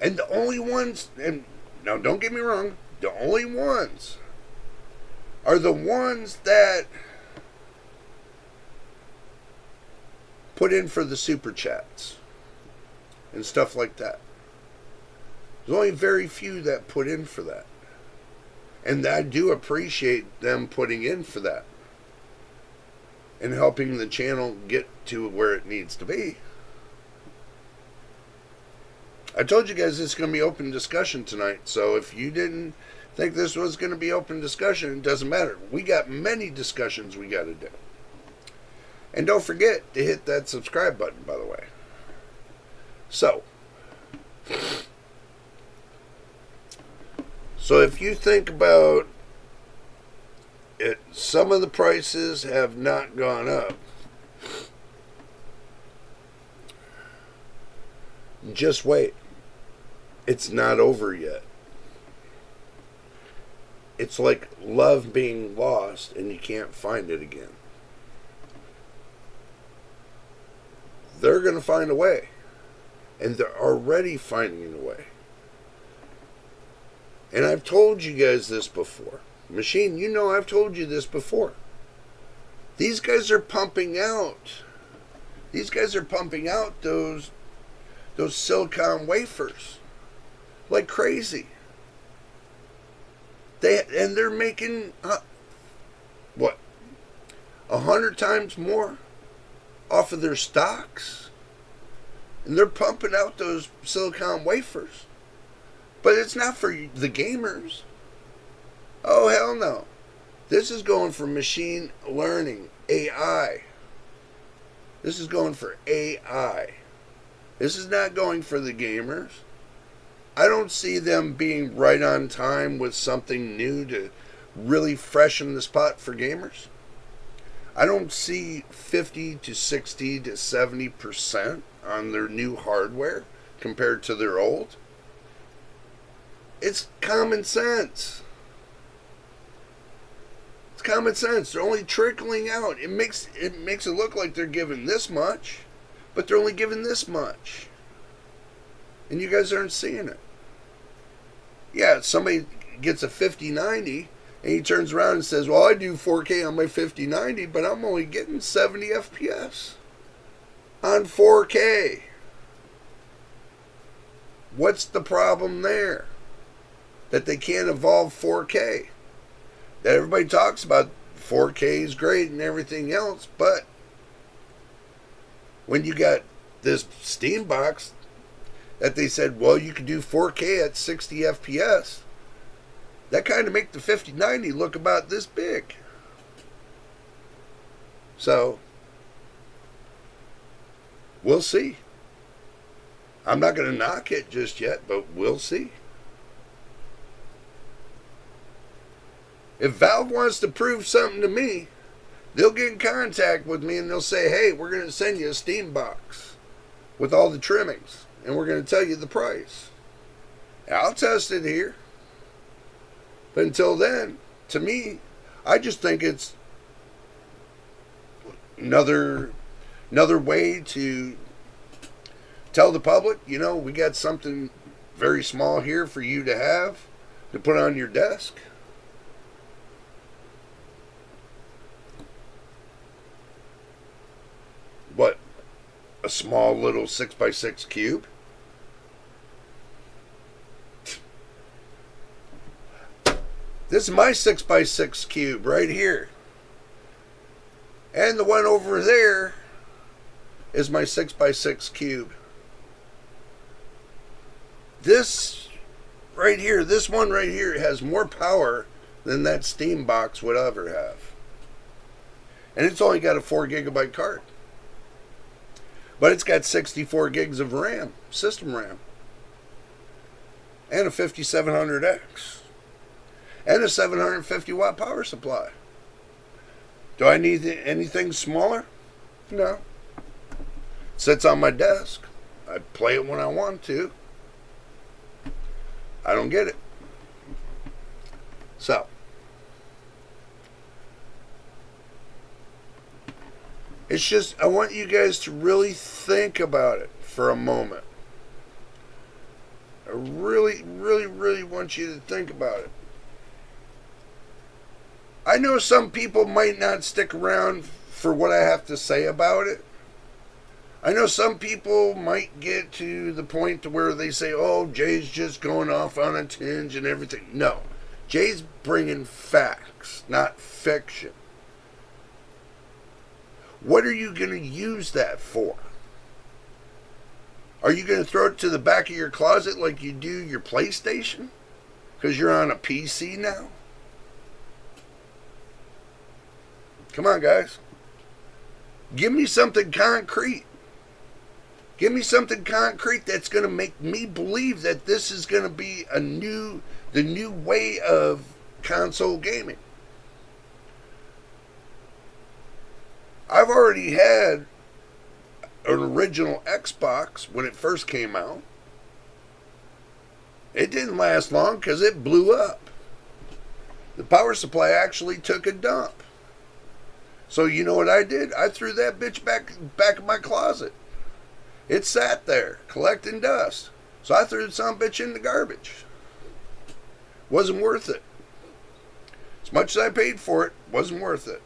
A: And the only ones, and now don't get me wrong, the only ones are the ones that put in for the super chats and stuff like that. There's only very few that put in for that. And I do appreciate them putting in for that and helping the channel get to where it needs to be. I told you guys it's going to be open discussion tonight, so if you didn't think this was going to be open discussion, it doesn't matter. We got many discussions we got to do. And don't forget to hit that subscribe button, by the way. So if you think about it, some of the prices have not gone up. Just wait. It's not over yet. It's like love being lost and you can't find it again. They're going to find a way. And they're already finding a way. And I've told you guys this before. Machine, I've told you this before. These guys are pumping out. These guys are pumping out those silicon wafers like crazy. They're making 100 times more off of their stocks, and they're pumping out those silicon wafers. But it's not for the gamers. Oh, hell no. This is going for machine learning, AI. This is going for AI. This is not going for the gamers. I don't see them being right on time with something new to really freshen the spot for gamers. I don't see 50 to 60 to 70% on their new hardware compared to their old. It's common sense. It's common sense. They're only trickling out. It makes it look like they're giving this much, but they're only giving this much. And you guys aren't seeing it. Yeah, somebody gets a 5090 and he turns around and says, well, I do 4K on my 5090, but I'm only getting 70 FPS on 4K. What's the problem there? That they can't evolve 4K. That everybody talks about 4K is great and everything else, but when you got this Steam box that they said, well, you can do 4K at 60 FPS. That kind of make the 5090 look about this big. So, we'll see. I'm not going to knock it just yet, but we'll see. If Valve wants to prove something to me, they'll get in contact with me and they'll say, hey, we're going to send you a Steam box with all the trimmings, and we're going to tell you the price. I'll test it here. But until then, to me, I just think it's another way to tell the public, you know, we got something very small here for you to have, to put on your desk. What? A small little 6x6 cube? This is my 6x6 cube right here. And the one over there is my 6x6 cube. This right here, this one right here has more power than that Steam box would ever have. And it's only got a 4 gigabyte card. But it's got 64 gigs of RAM, system RAM. And a 5700X. And a 750 watt power supply. Do I need anything smaller? No. It sits on my desk. I play it when I want to. I don't get it. So, it's just, I want you guys to really think about it for a moment. I really, really, really want you to think about it. I know some people might not stick around for what I have to say about it. I know some people might get to the point to where they say, oh, Jay's just going off on a tinge and everything. No. Jay's bringing facts, not fiction. What are you going to use that for? Are you going to throw it to the back of your closet like you do your PlayStation? Because you're on a PC now? Come on, guys. Give me something concrete. Give me something concrete that's going to make me believe that this is going to be the new way of console gaming. I've already had an original Xbox when it first came out. It didn't last long because it blew up. The power supply actually took a dump. So you know what I did? I threw that bitch back in my closet. It sat there collecting dust. So I threw some bitch in the garbage. Wasn't worth it. As much as I paid for it, wasn't worth it.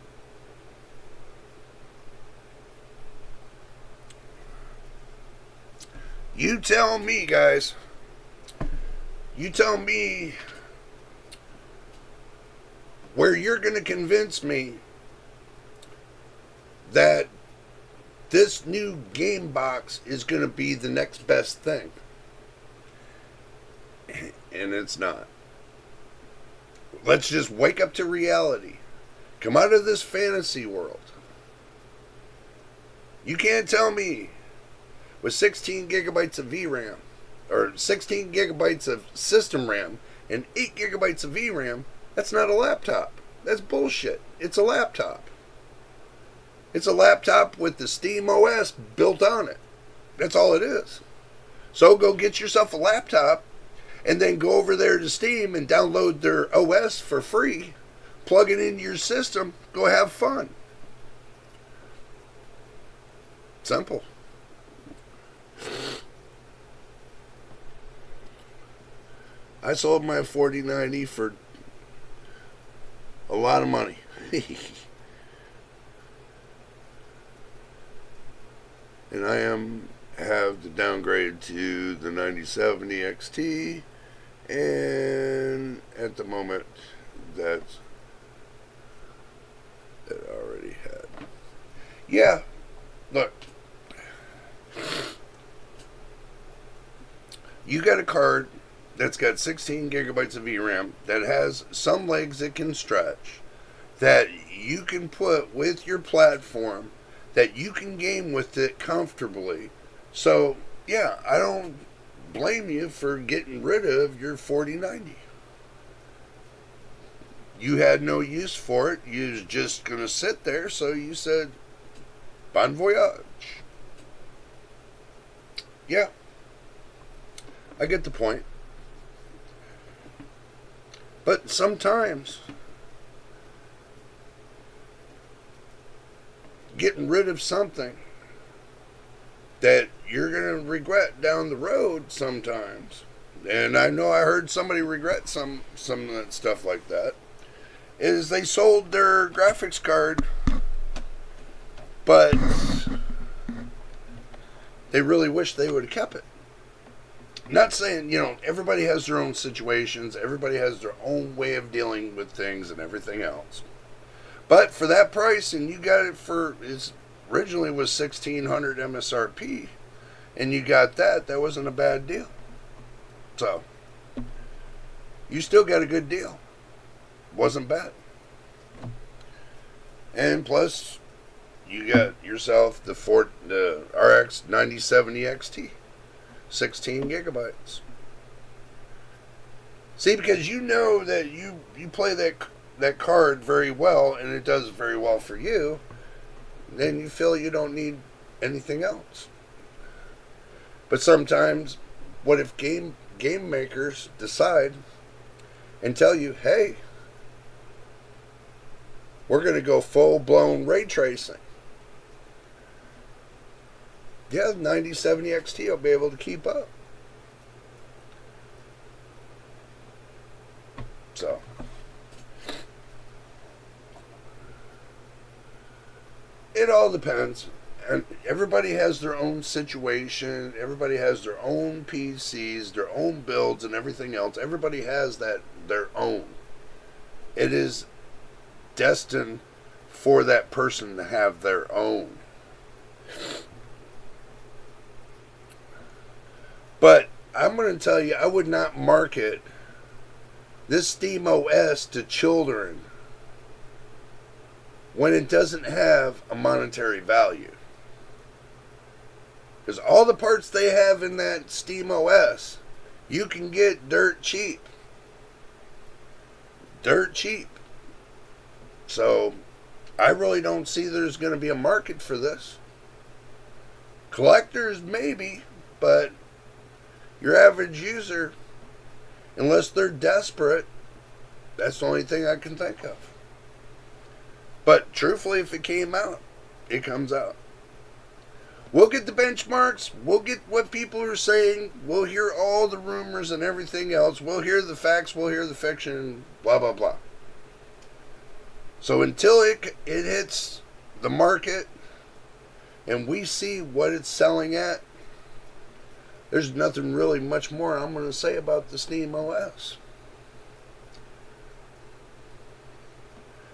A: You tell me, guys. You tell me where you're going to convince me that this new game box is going to be the next best thing. And it's not. Let's just wake up to reality. Come out of this fantasy world. You can't tell me with 16 gigabytes of VRAM, or 16 gigabytes of system RAM, and 8 gigabytes of VRAM, that's not a laptop. That's bullshit. It's a laptop. It's a laptop with the Steam OS built on it. That's all it is. So go get yourself a laptop and then go over there to Steam and download their OS for free. Plug it into your system. Go have fun. Simple. I sold my 4090 for a lot of money. And I have the downgrade to the 9070 XT, and at the moment that's that I already had. Yeah, look, You got a card that's got 16 gigabytes of VRAM that has some legs it can stretch, that you can put with your platform, that you can game with it comfortably. So, yeah, I don't blame you for getting rid of your 4090. You had no use for it. You was just going to sit there, so you said, bon voyage. Yeah, I get the point. But sometimes getting rid of something that you're going to regret down the road sometimes, and I know I heard somebody regret some of that stuff like that, is they sold their graphics card, but they really wish they would have kept it. Not saying, everybody has their own situations, everybody has their own way of dealing with things and everything else. But for that price, and you got it for, it originally was $1,600 MSRP, and you got that wasn't a bad deal. So, you still got a good deal. Wasn't bad. And plus, you got yourself the RX 9070 XT. 16 gigabytes. See, because you know that you play that card very well, and it does very well for you, then you feel you don't need anything else. But sometimes, what if game makers decide and tell you, hey, we're going to go full-blown ray tracing. Yeah, the 9070 XT will be able to keep up. So, it all depends. And everybody has their own situation. Everybody has their own PCs, their own builds, and everything else. Everybody has their own. It is destined for that person to have their own. But I'm going to tell you, I would not market this Steam OS to children when it doesn't have a monetary value. Because all the parts they have in that Steam OS, you can get dirt cheap. Dirt cheap. So, I really don't see there's going to be a market for this. Collectors, maybe, but your average user, unless they're desperate, that's the only thing I can think of. But truthfully, if it came out, it comes out. We'll get the benchmarks. We'll get what people are saying. We'll hear all the rumors and everything else. We'll hear the facts. We'll hear the fiction. Blah, blah, blah. So until it hits the market and we see what it's selling at, there's nothing really much more I'm going to say about the Steam OS.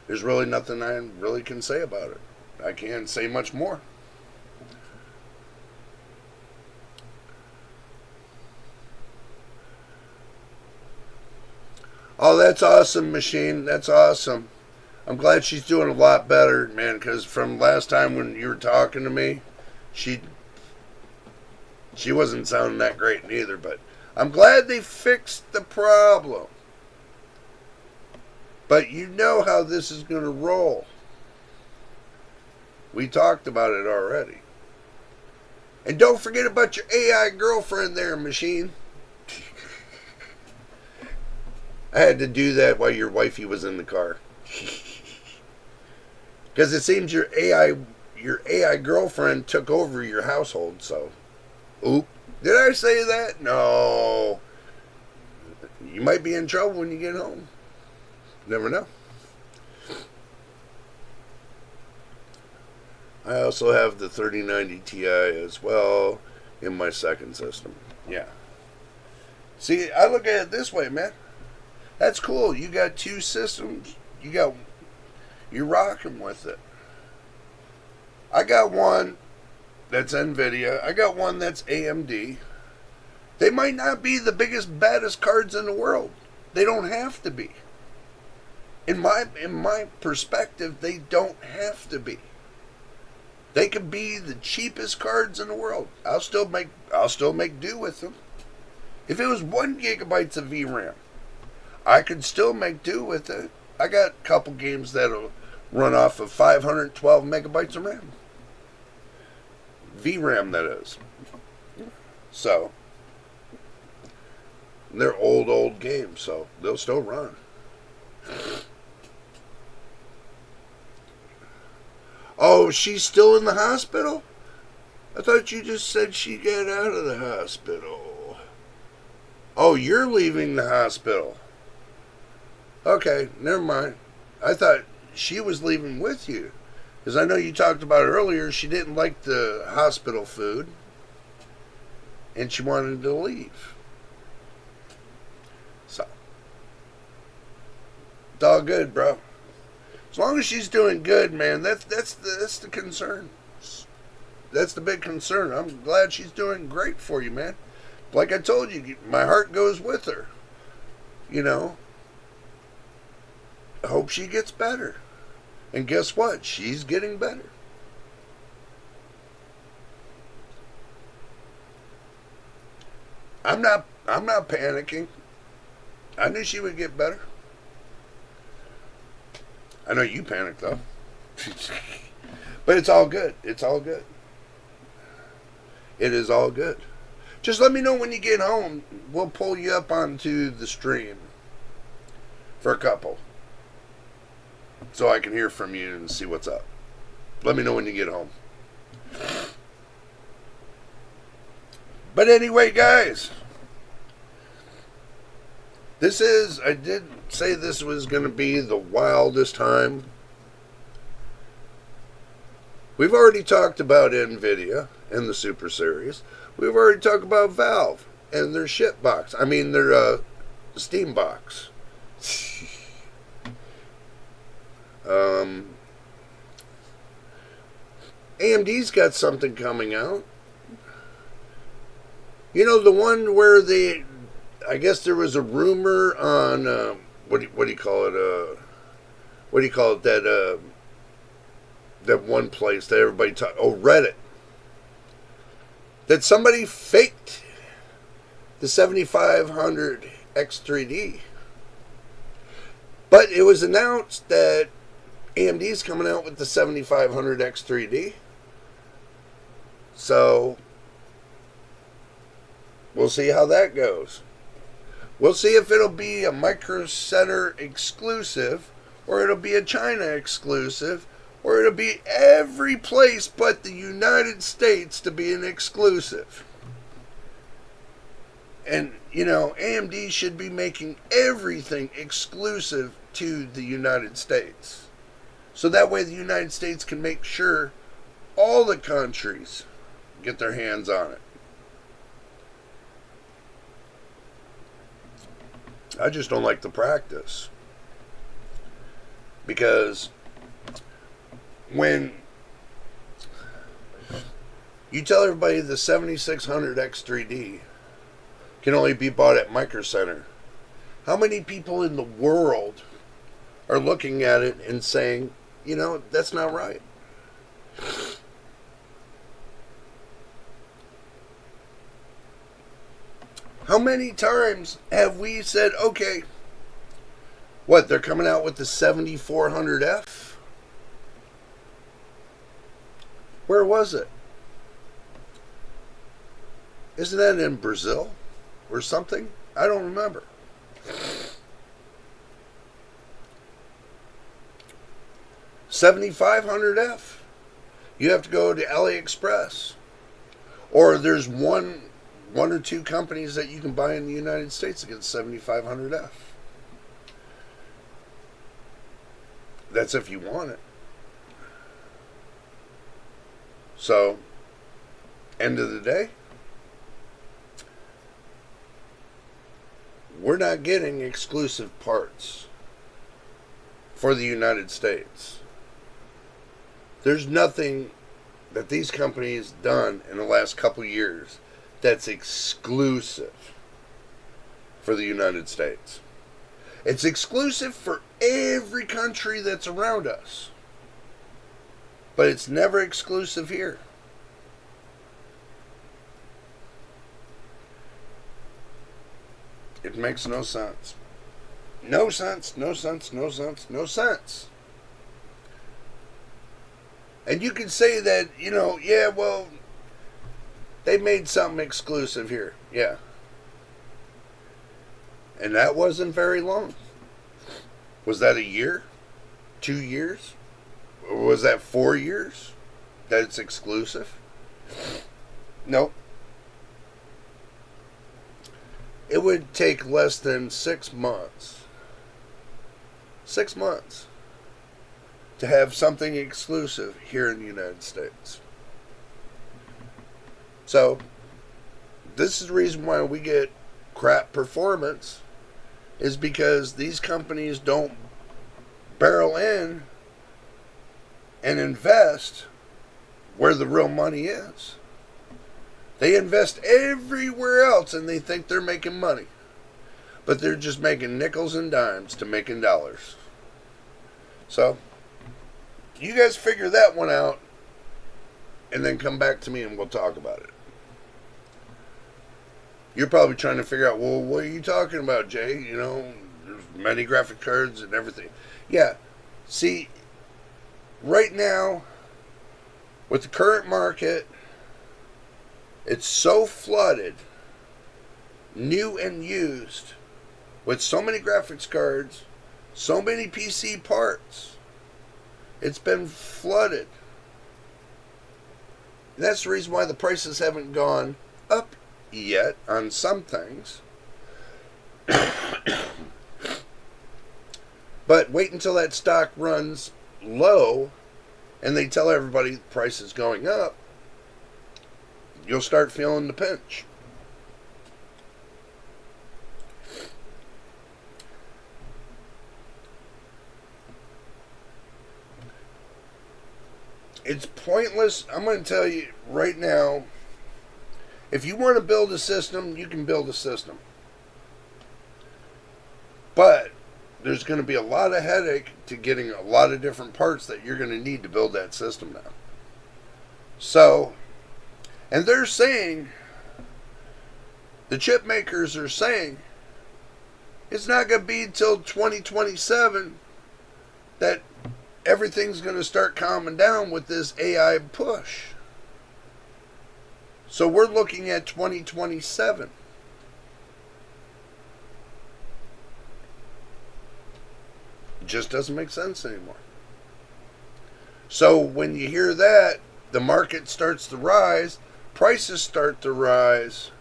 A: There's really nothing I really can say about it. I can't say much more. Oh, that's awesome, Machine. That's awesome. I'm glad she's doing a lot better, man, because from last time when you were talking to me, she wasn't sounding that great neither, but I'm glad they fixed the problem. But you know how this is going to roll. We talked about it already. And don't forget about your AI girlfriend there, Machine. I had to do that while your wifey was in the car. Because it seems your AI girlfriend took over your household, so... Oop. Did I say that? No. You might be in trouble when you get home. Never know. I also have the 3090 Ti as well in my second system. Yeah. See, I look at it this way, man. That's cool. You got two systems. You're rocking with it. I got one that's NVIDIA. I got one that's AMD. They might not be the biggest, baddest cards in the world. They don't have to be. In my perspective, they don't have to be. They could be the cheapest cards in the world. I'll still make do with them. If it was 1 gigabyte of VRAM, I could still make do with it. I got a couple games that'll run off of 512 megabytes of RAM. VRAM, that is. So, they're old games, so they'll still run. Oh, she's still in the hospital? I thought you just said she got out of the hospital. Oh, you're leaving the hospital. Okay, never mind. I thought she was leaving with you. Because I know you talked about earlier, she didn't like the hospital food. And she wanted to leave. So, it's all good, bro. As long as she's doing good, man, that's the concern. That's the big concern. I'm glad she's doing great for you, man. Like I told you, my heart goes with her. You know, I hope she gets better. And guess what? She's getting better. I'm not panicking. I knew she would get better. I know you panicked though. But it's all good. It's all good. It is all good. Just let me know when you get home. We'll pull you up onto the stream for a couple. So I can hear from you and see what's up. Let me know when you get home. But anyway, guys. I did say this was going to be the wildest time. We've already talked about NVIDIA and the Super Series. We've already talked about Valve and their shit box. I mean, their Steam box. AMD's got something coming out. You know, the one where I guess there was a rumor on, what do you call it? What do you call it? That one place that everybody Reddit. That somebody faked the 7500 X3D. But it was announced that AMD's coming out with the 7500 X3D. So, we'll see how that goes. We'll see if it'll be a Micro Center exclusive, or it'll be a China exclusive, or it'll be every place but the United States to be an exclusive. And, you know, AMD should be making everything exclusive to the United States. So that way the United States can make sure all the countries get their hands on it. I just don't like the practice. Because when you tell everybody the 7600 X3D can only be bought at Micro Center, how many people in the world are looking at it and saying, you know, that's not right? How many times have we said, okay, what, they're coming out with the 7400F? Where was it? Isn't that in Brazil or something? I don't remember. $7,500F. You have to go to AliExpress. Or there's one or two companies that you can buy in the United States that get $7,500F. That's if you want it. So, end of the day, we're not getting exclusive parts for the United States. There's nothing that these companies done in the last couple years that's exclusive for the United States. It's exclusive for every country that's around us. But it's never exclusive here. It makes no sense. No sense, no sense, no sense, no sense. And you can say that, yeah, well, they made something exclusive here. Yeah. And that wasn't very long. Was that a year? 2 years? Or was that 4 years that it's exclusive? Nope. It would take less than 6 months. 6 months to have something exclusive here in the United States. So, this is the reason why we get crap performance, is because these companies don't barrel in and invest where the real money is. They invest everywhere else and they think they're making money. But they're just making nickels and dimes to making dollars. So, you guys figure that one out and then come back to me and we'll talk about it. You're probably trying to figure out, well, what are you talking about, Jay? There's many graphic cards and everything. Yeah, see, right now, with the current market, it's so flooded, new and used, with so many graphics cards, so many PC parts. It's been flooded. And that's the reason why the prices haven't gone up yet on some things. But wait until that stock runs low and they tell everybody the price is going up, you'll start feeling the pinch. It's pointless. I'm going to tell you right now, if you want to build a system, you can build a system. But there's going to be a lot of headache to getting a lot of different parts that you're going to need to build that system now. So, and they're saying, the chip makers are saying, it's not going to be until 2027 that everything's going to start calming down with this AI push. So we're looking at 2027. It just doesn't make sense anymore. So when you hear that, the market starts to rise, prices start to rise,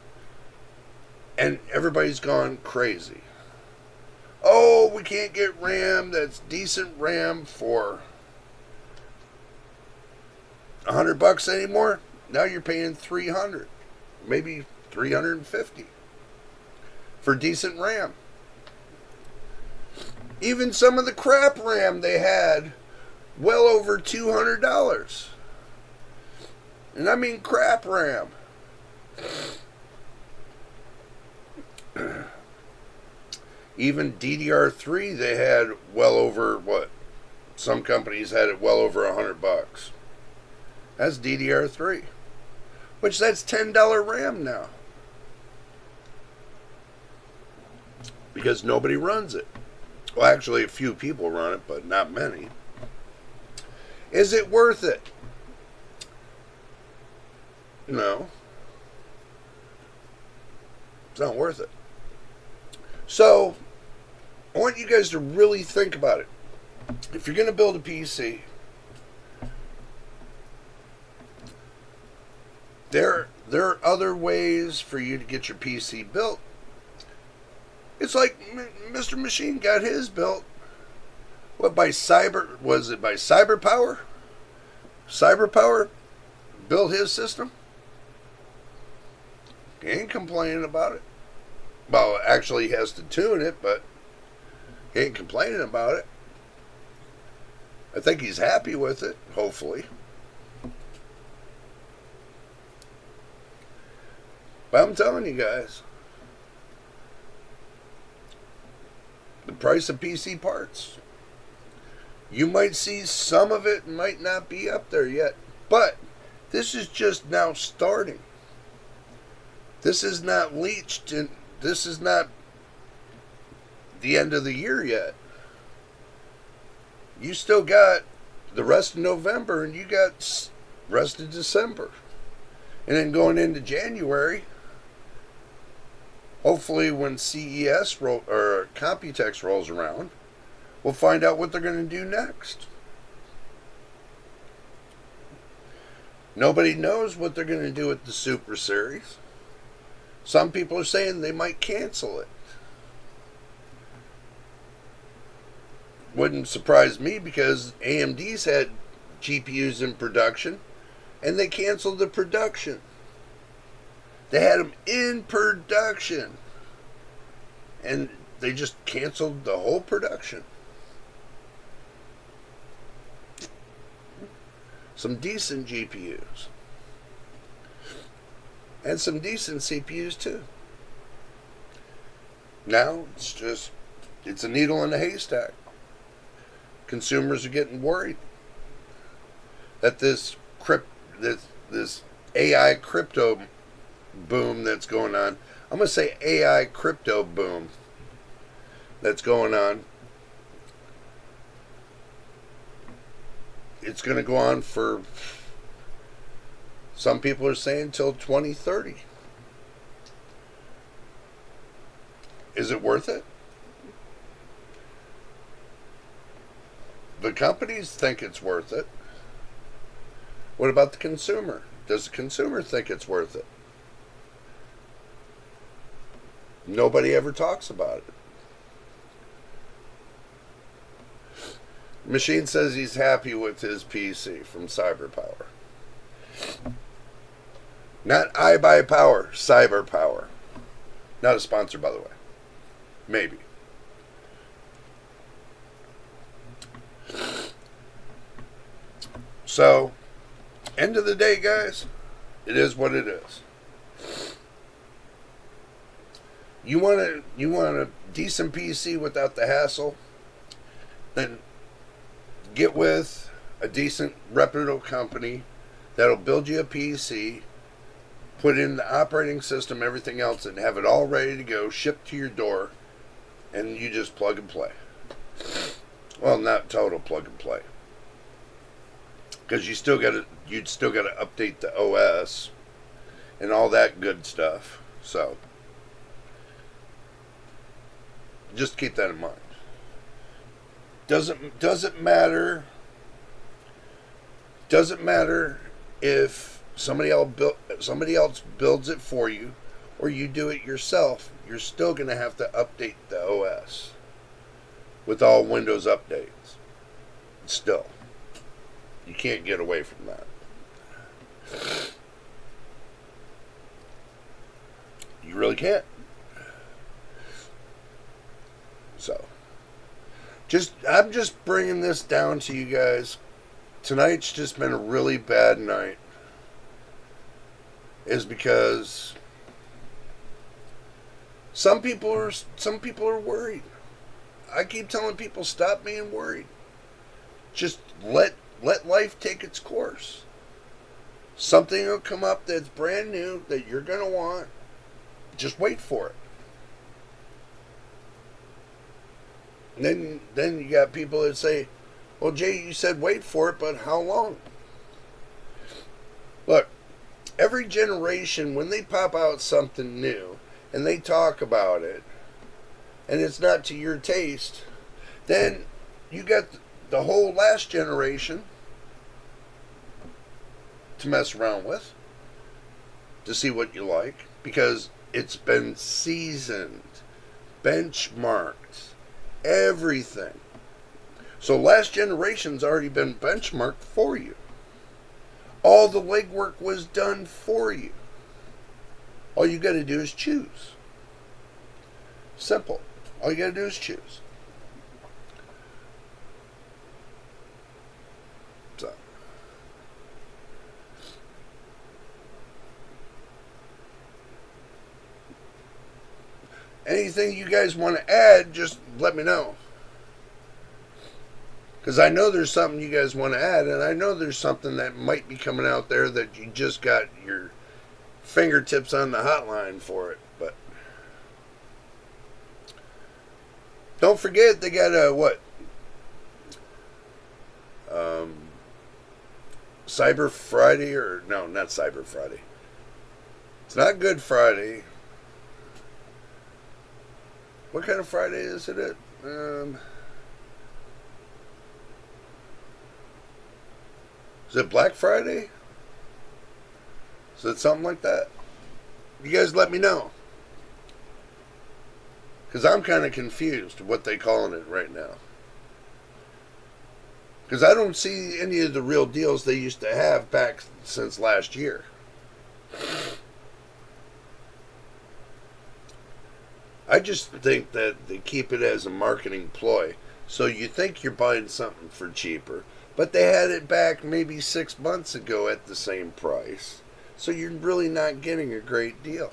A: and everybody's gone crazy. Oh, we can't get RAM that's decent RAM for $100 anymore. Now you're paying $300, maybe $350 for decent RAM. Even some of the crap RAM they had, well over $200. And I mean crap RAM. Even DDR3 they had well over, some companies had it well over $100. That's DDR3. Which that's $10 RAM now. Because nobody runs it. Well, actually a few people run it, but not many. Is it worth it? No. It's not worth it. So, I want you guys to really think about it. If you're going to build a PC, there are other ways for you to get your PC built. It's like Mr. Machine got his built. What, by Cyberpower? Cyberpower built his system. He ain't complaining about it. Well, actually he has to tune it, but he ain't complaining about it. I think he's happy with it, hopefully. But I'm telling you guys, the price of PC parts, you might see some of it might not be up there yet. But this is just now starting. This is not leached, and this is not the end of the year yet. You still got the rest of November, and you got rest of December. And then going into January, hopefully when CES or Computex rolls around, we'll find out what they're going to do next. Nobody knows what they're going to do with the Super Series. Some people are saying they might cancel it. Wouldn't surprise me because AMD's had GPUs in production and they canceled the production. They had them in production and they just canceled the whole production. Some decent GPUs. And some decent CPUs too. Now it's a needle in a haystack. Consumers are getting worried that this AI crypto boom that's going on. I'm going to say AI crypto boom that's going on. It's going to go on for, some people are saying, till 2030. Is it worth it? The companies think it's worth it. What about the consumer? Does the consumer think it's worth it? Nobody ever talks about it. Machine says he's happy with his PC from CyberPower. Not iBuyPower, CyberPower. Not a sponsor, by the way. Maybe. So, end of the day, guys, it is what it is. You want a decent PC without the hassle? Then get with a decent, reputable company that'll build you a PC, put in the operating system, everything else, and have it all ready to go, shipped to your door, and you just plug and play. Well, not total plug and play, because you'd still got to update the OS and all that good stuff. So just keep that in mind. Doesn't matter if somebody else builds it for you or you do it yourself. You're still going to have to update the OS with all Windows updates. Still, you can't get away from that. You really can't. So, I'm just bringing this down to you guys. Tonight's just been a really bad night. Is because some people are worried. I keep telling people, stop being worried. Just let life take its course. Something will come up that's brand new that you're going to want. Just wait for it. And then you got people that say, well, Jay, you said wait for it, but how long? Look, every generation, when they pop out something new and they talk about it and it's not to your taste, then you got the whole last generation to mess around with, to see what you like, because it's been seasoned, benchmarked, everything. So last generation's already been benchmarked for you. All the legwork was done for you. All you got to do is choose. Simple. All you got to do is choose. So, anything you guys want to add, just let me know. Because I know there's something you guys want to add, and I know there's something that might be coming out there that you just got your fingertips on the hotline for it. But don't forget, they got a what? Cyber Friday, or no, not Cyber Friday. It's not Good Friday. What kind of Friday is it? Is it Black Friday? Is it something like that? You guys let me know. Because I'm kind of confused what they calling it right now. Because I don't see any of the real deals they used to have back since last year. I just think that they keep it as a marketing ploy. So you think you're buying something for cheaper, but they had it back maybe 6 months ago at the same price. So you're really not getting a great deal.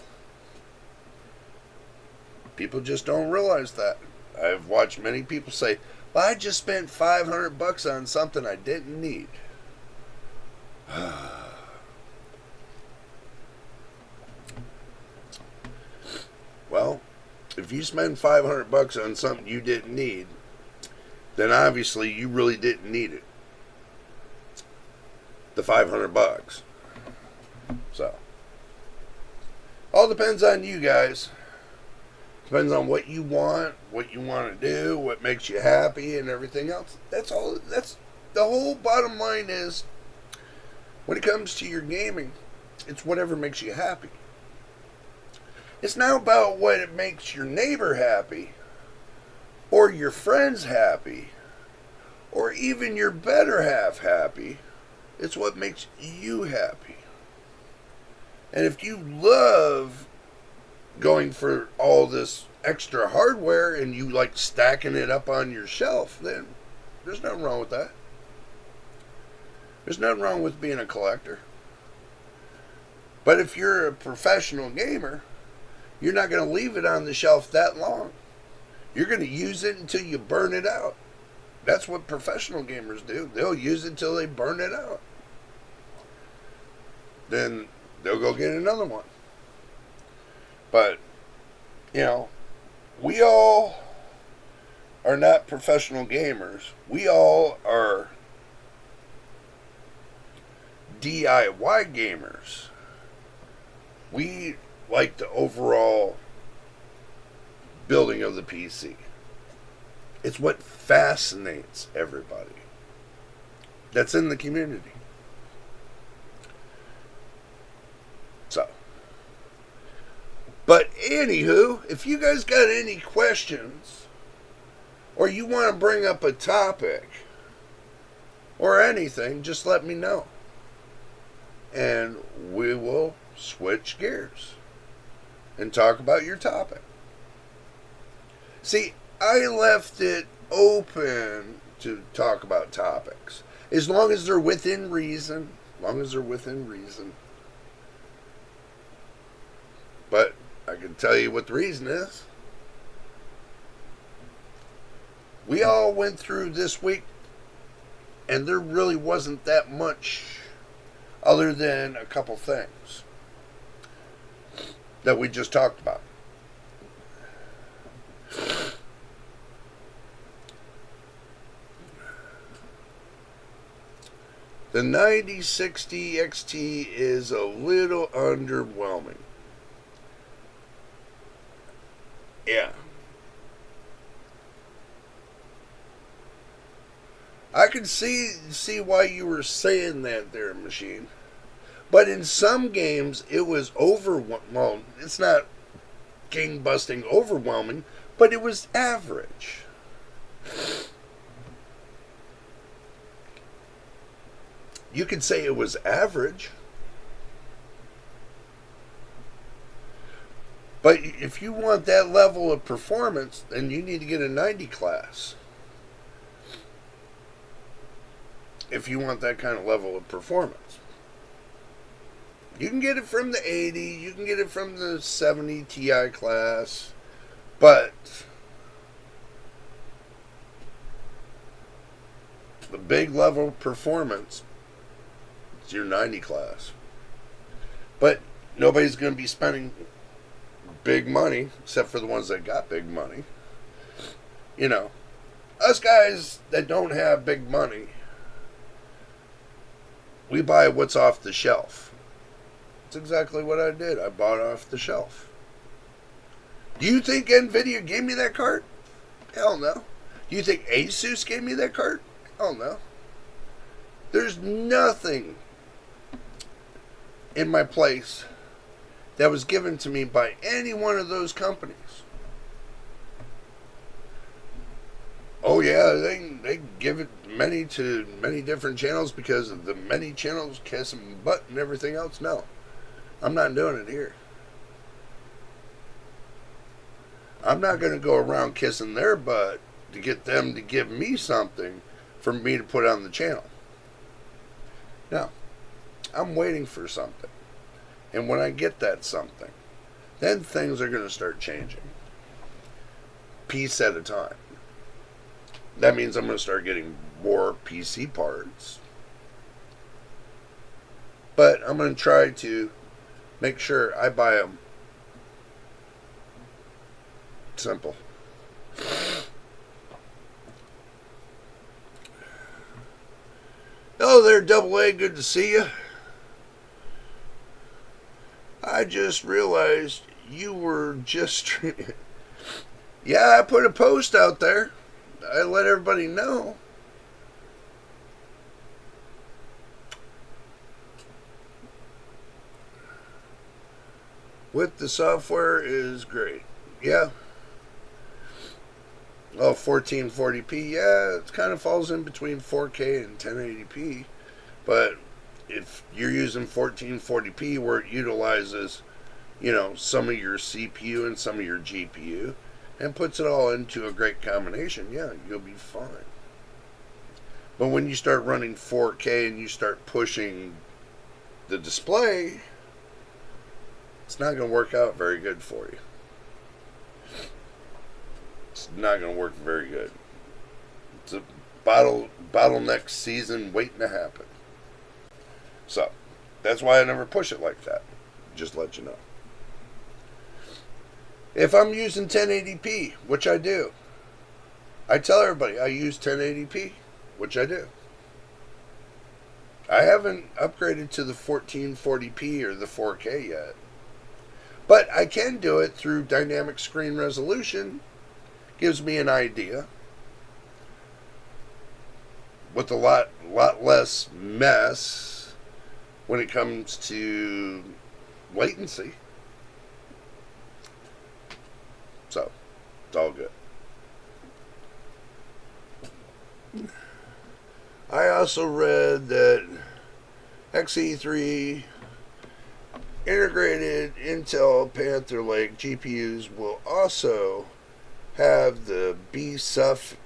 A: People just don't realize that. I've watched many people say, well, I just spent $500 on something I didn't need. Well, if you spend $500 on something you didn't need, then obviously you really didn't need it. The $500. So, all depends on you guys. Depends on what you want to do, what makes you happy, and everything else. That's all. That's the whole bottom line is, when it comes to your gaming, it's whatever makes you happy. It's not about what it makes your neighbor happy, or your friends happy, or even your better half happy. It's what makes you happy. And if you love going for all this extra hardware and you like stacking it up on your shelf, then there's nothing wrong with that. There's nothing wrong with being a collector. But if you're a professional gamer, you're not going to leave it on the shelf that long. You're going to use it until you burn it out. That's what professional gamers do. They'll use it until they burn it out. Then they'll go get another one. But, we all are not professional gamers. We all are DIY gamers. We like the overall building of the PC. It's what fascinates everybody that's in the community. So, but anywho, if you guys got any questions, or you want to bring up a topic, or anything, just let me know. And we will switch gears and talk about your topic. See, I left it open to talk about topics. As long as they're within reason. But I can tell you what the reason is. We all went through this week, and there really wasn't that much other than a couple things that we just talked about. The 9060 XT is a little underwhelming. Yeah. I can see why you were saying that there, Machine. But in some games, it was well, it's not gang-busting overwhelming, but it was average. You could say it was average. But if you want that level of performance, then you need to get a 90 class. If you want that kind of level of performance. You can get it from the 80, you can get it from the 70 Ti class, But the big level performance is your 90 class. But nobody's going to be spending big money, except for the ones that got big money. You know, us guys that don't have big money, we buy what's off the shelf. That's exactly what I did. I bought off the shelf. Do you think NVIDIA gave me that card? Hell no. Do you think Asus gave me that card? Hell no. There's nothing in my place that was given to me by any one of those companies. Oh yeah, they give it many to many different channels because of the many channels kissing butt and everything else. No, I'm not doing it here. I'm not going to go around kissing their butt to get them to give me something for me to put on the channel. No, I'm waiting for something. And when I get that something, then things are going to start changing. Piece at a time. That means I'm going to start getting more PC parts. But I'm going to try to make sure I buy them simple. Hello there, Double A. Good to see you. I just realized you were just... Yeah, I put a post out there. I let everybody know. With the software is great. Yeah. Oh, 1440p. Yeah, it kind of falls in between 4K and 1080p. But if you're using 1440p where it utilizes, some of your CPU and some of your GPU and puts it all into a great combination, yeah, you'll be fine. But when you start running 4K and you start pushing the display, it's not going to work out very good for you. It's not going to work very good. It's a bottleneck season waiting to happen. So, that's why I never push it like that. Just let you know. If I'm using 1080p, which I do, I tell everybody I use 1080p, which I do. I haven't upgraded to the 1440p or the 4K yet. But I can do it through dynamic screen resolution. Gives me an idea. With a lot less mess when it comes to latency. So, it's all good. I also read that XE3 integrated Intel Panther Lake GPUs will also have the B suffix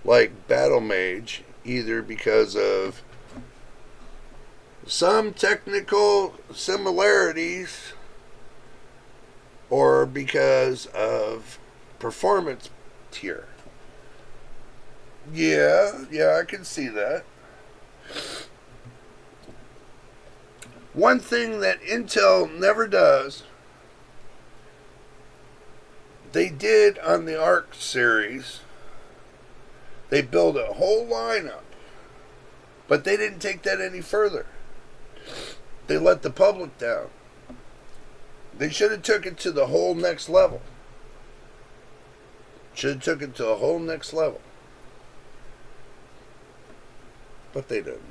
A: like Battle Mage, either because of some technical similarities or because of performance tier. Yeah, I can see that. One thing that Intel never does, they did on the Arc series, they built a whole lineup, but they didn't take that any further. They let the public down. They should have took it to the whole next level. Should have took it to a whole next level. But they didn't.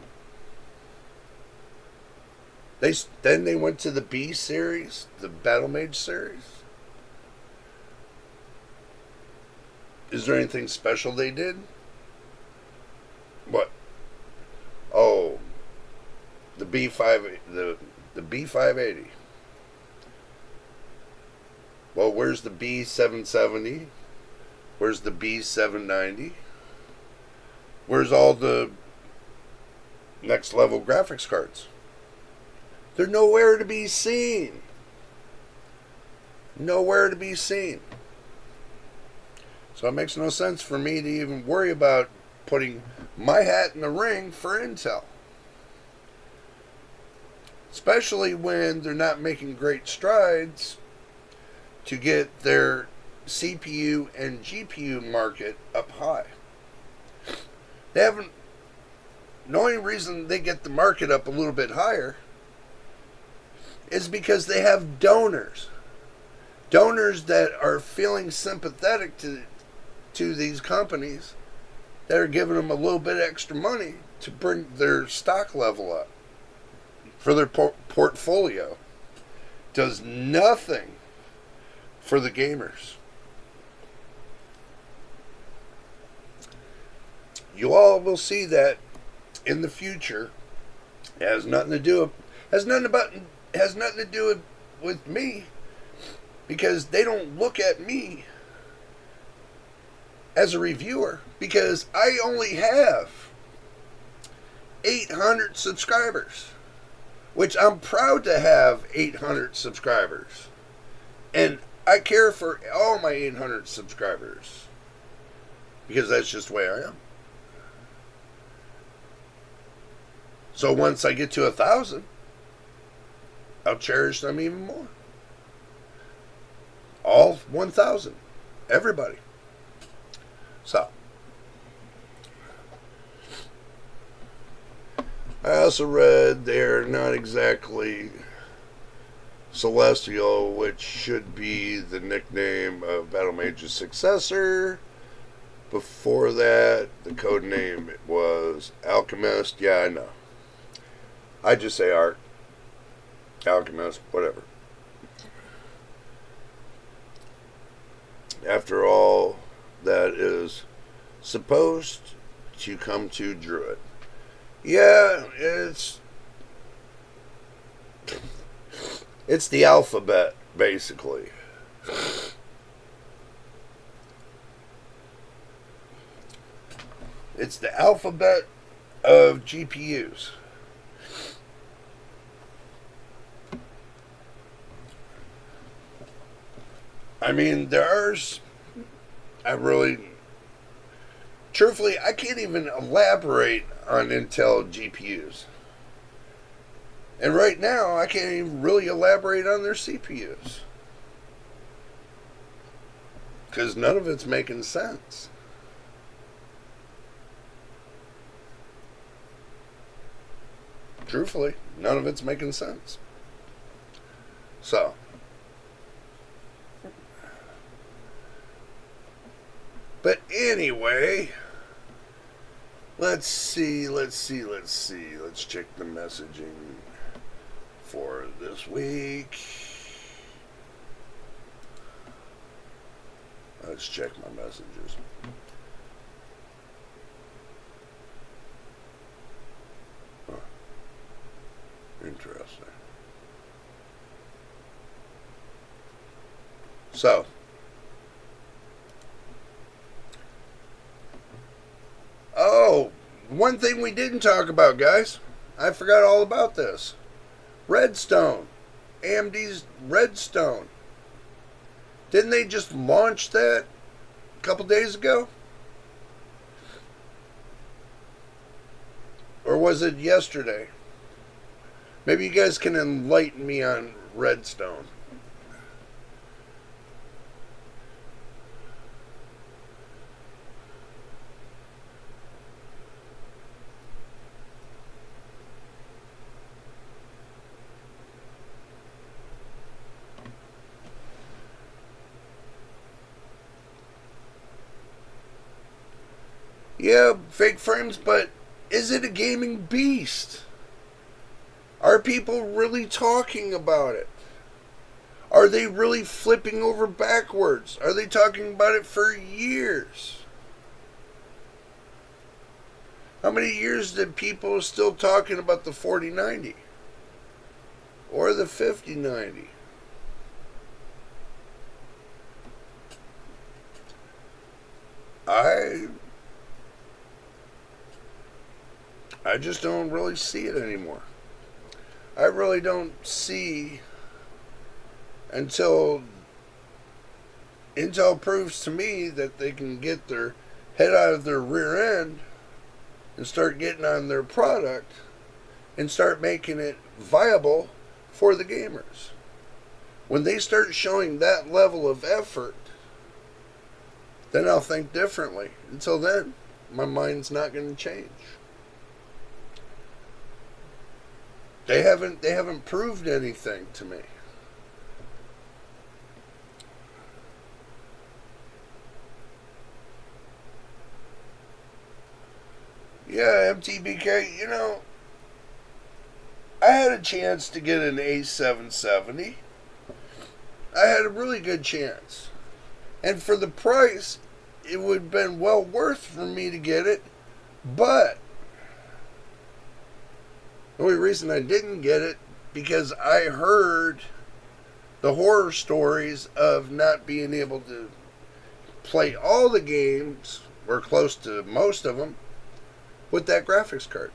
A: Then they went to the B series, the Battle Mage series. Is there anything special they did? What? Oh, the B5, the B580. Well, where's the B770? Where's the B790? Where's all the next level graphics cards? They're nowhere to be seen. nowhere to be seen. So it makes no sense for me to even worry about putting my hat in the ring for Intel. Especially when they're not making great strides to get their CPU and GPU market up high. They haven't. The only reason they get the market up a little bit higher is because they have donors. Donors that are feeling sympathetic to these companies that are giving them a little bit extra money to bring their stock level up for their portfolio. Does nothing for the gamers. You all will see that in the future. It has nothing to do with me, because they don't look at me as a reviewer, because I only have 800 subscribers, which I'm proud to have 800 subscribers, and I care for all my 800 subscribers because that's just the way I am. So once I get to 1,000, I'll cherish them even more. All 1,000. Everybody. So, I also read they're not exactly Celestial, which should be the nickname of Battle Mage's successor. Before that, the code name was Alchemist. Yeah, I know. I just say Art. Alchemist, whatever. After all, that is supposed to come to Druid. Yeah, it's the alphabet, basically. It's the alphabet of GPUs. I mean, truthfully, I can't even elaborate on Intel GPUs. And right now, I can't even really elaborate on their CPUs. Because none of it's making sense. Truthfully, none of it's making sense. So, but anyway, let's see. Let's check the messaging for this week. Let's check my messages. Huh. Interesting. So, one thing we didn't talk about, guys. I forgot all about this. Redstone. AMD's Redstone. Didn't they just launch that a couple days ago? Or was it yesterday? Maybe you guys can enlighten me on Redstone. Yeah, fake frames, but is it a gaming beast? Are people really talking about it? Are they really flipping over backwards? Are they talking about it for years? How many years did people still talking about the 4090? Or the 5090? I just don't really see it anymore. I really don't see until Intel proves to me that they can get their head out of their rear end and start getting on their product and start making it viable for the gamers. When they start showing that level of effort, then I'll think differently. Until then, my mind's not going to change. They haven't proved anything to me. Yeah, MTBK, I had a chance to get an A770. I had a really good chance. And for the price, it would have been well worth for me to get it. But the only reason I didn't get it, because I heard the horror stories of not being able to play all the games, or close to most of them, with that graphics card.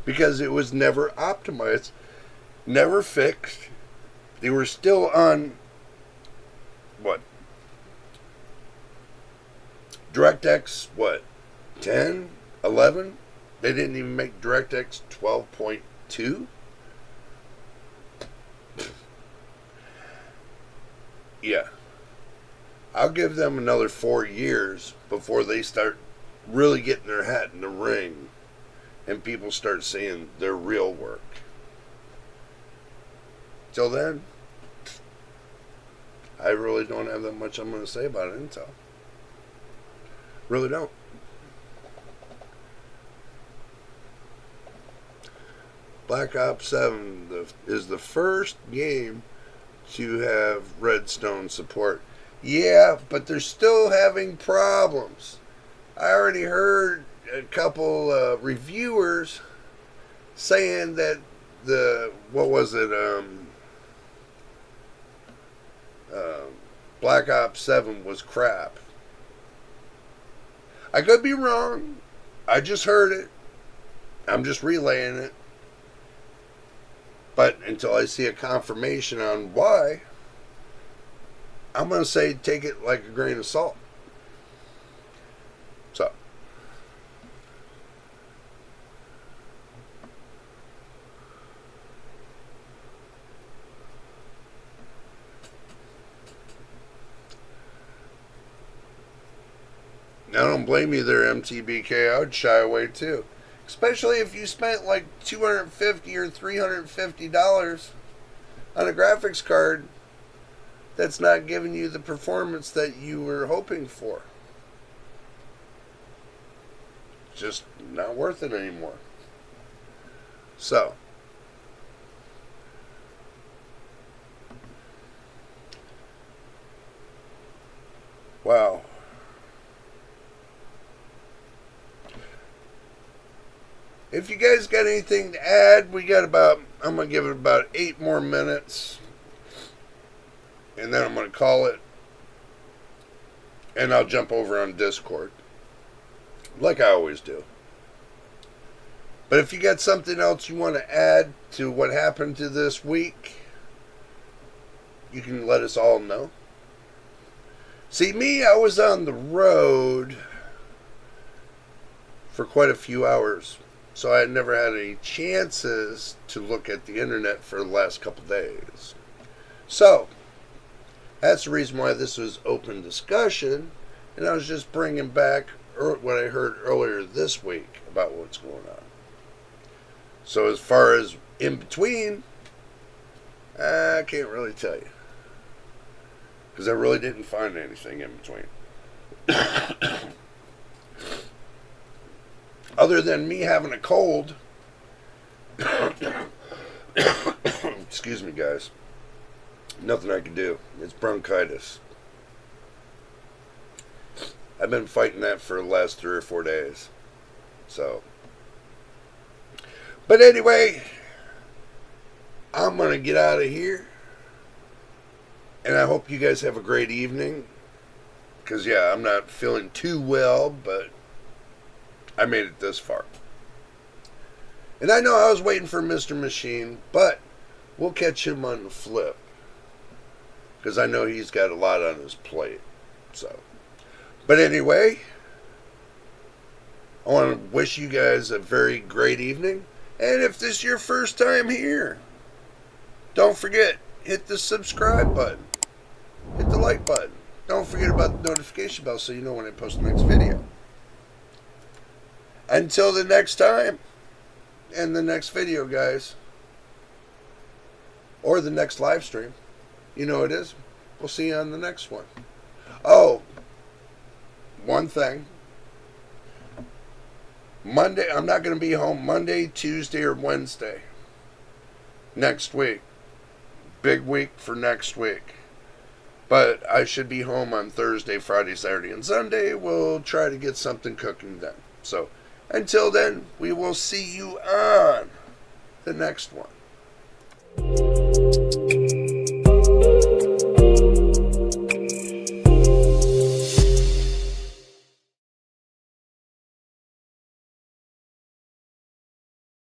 A: Because it was never optimized, never fixed. They were still on, what? DirectX, 10? 11? They didn't even make DirectX 12.2? Yeah. I'll give them another 4 years before they start really getting their hat in the ring and people start seeing their real work. Till then, I really don't have that much I'm going to say about Intel. Really don't. Black Ops 7 is the first game to have Redstone support. Yeah, but they're still having problems. I already heard a couple reviewers saying that Black Ops 7 was crap. I could be wrong. I just heard it. I'm just relaying it. But until I see a confirmation on why, I'm going to say take it like a grain of salt. So. I don't blame you there, MTBK. I would shy away too. Especially if you spent like $250 or $350 on a graphics card that's not giving you the performance that you were hoping for. Just not worth it anymore. So, wow. If you guys got anything to add, I'm going to give it about 8 more minutes. And then I'm going to call it. And I'll jump over on Discord. Like I always do. But if you got something else you want to add to what happened to this week, you can let us all know. See, me, I was on the road for quite a few hours. So I had never had any chances to look at the internet for the last couple days. So, that's the reason why this was open discussion. And I was just bringing back what I heard earlier this week about what's going on. So as far as in between, I can't really tell you. Because I really didn't find anything in between. Other than me having a cold. Excuse me, guys. Nothing I can do. It's bronchitis. I've been fighting that for the last 3 or 4 days. So. But anyway, I'm going to get out of here. And I hope you guys have a great evening. Because, yeah, I'm not feeling too well, but I made it this far. And I know I was waiting for Mr. Machine, but we'll catch him on the flip. because I know he's got a lot on his plate. So, but anyway, I want to wish you guys a very great evening. And if this is your first time here, don't forget, hit the subscribe button. Hit the like button. Don't forget about the notification bell so you know when I post the next video. Until the next time, and the next video, guys, or the next live stream, you know it is. We'll see you on the next one. Oh, one thing. Monday, I'm not going to be home Monday, Tuesday, or Wednesday. Next week. Big week for next week. But I should be home on Thursday, Friday, Saturday, and Sunday. We'll try to get something cooking then. So, until then, we will see you on the next one.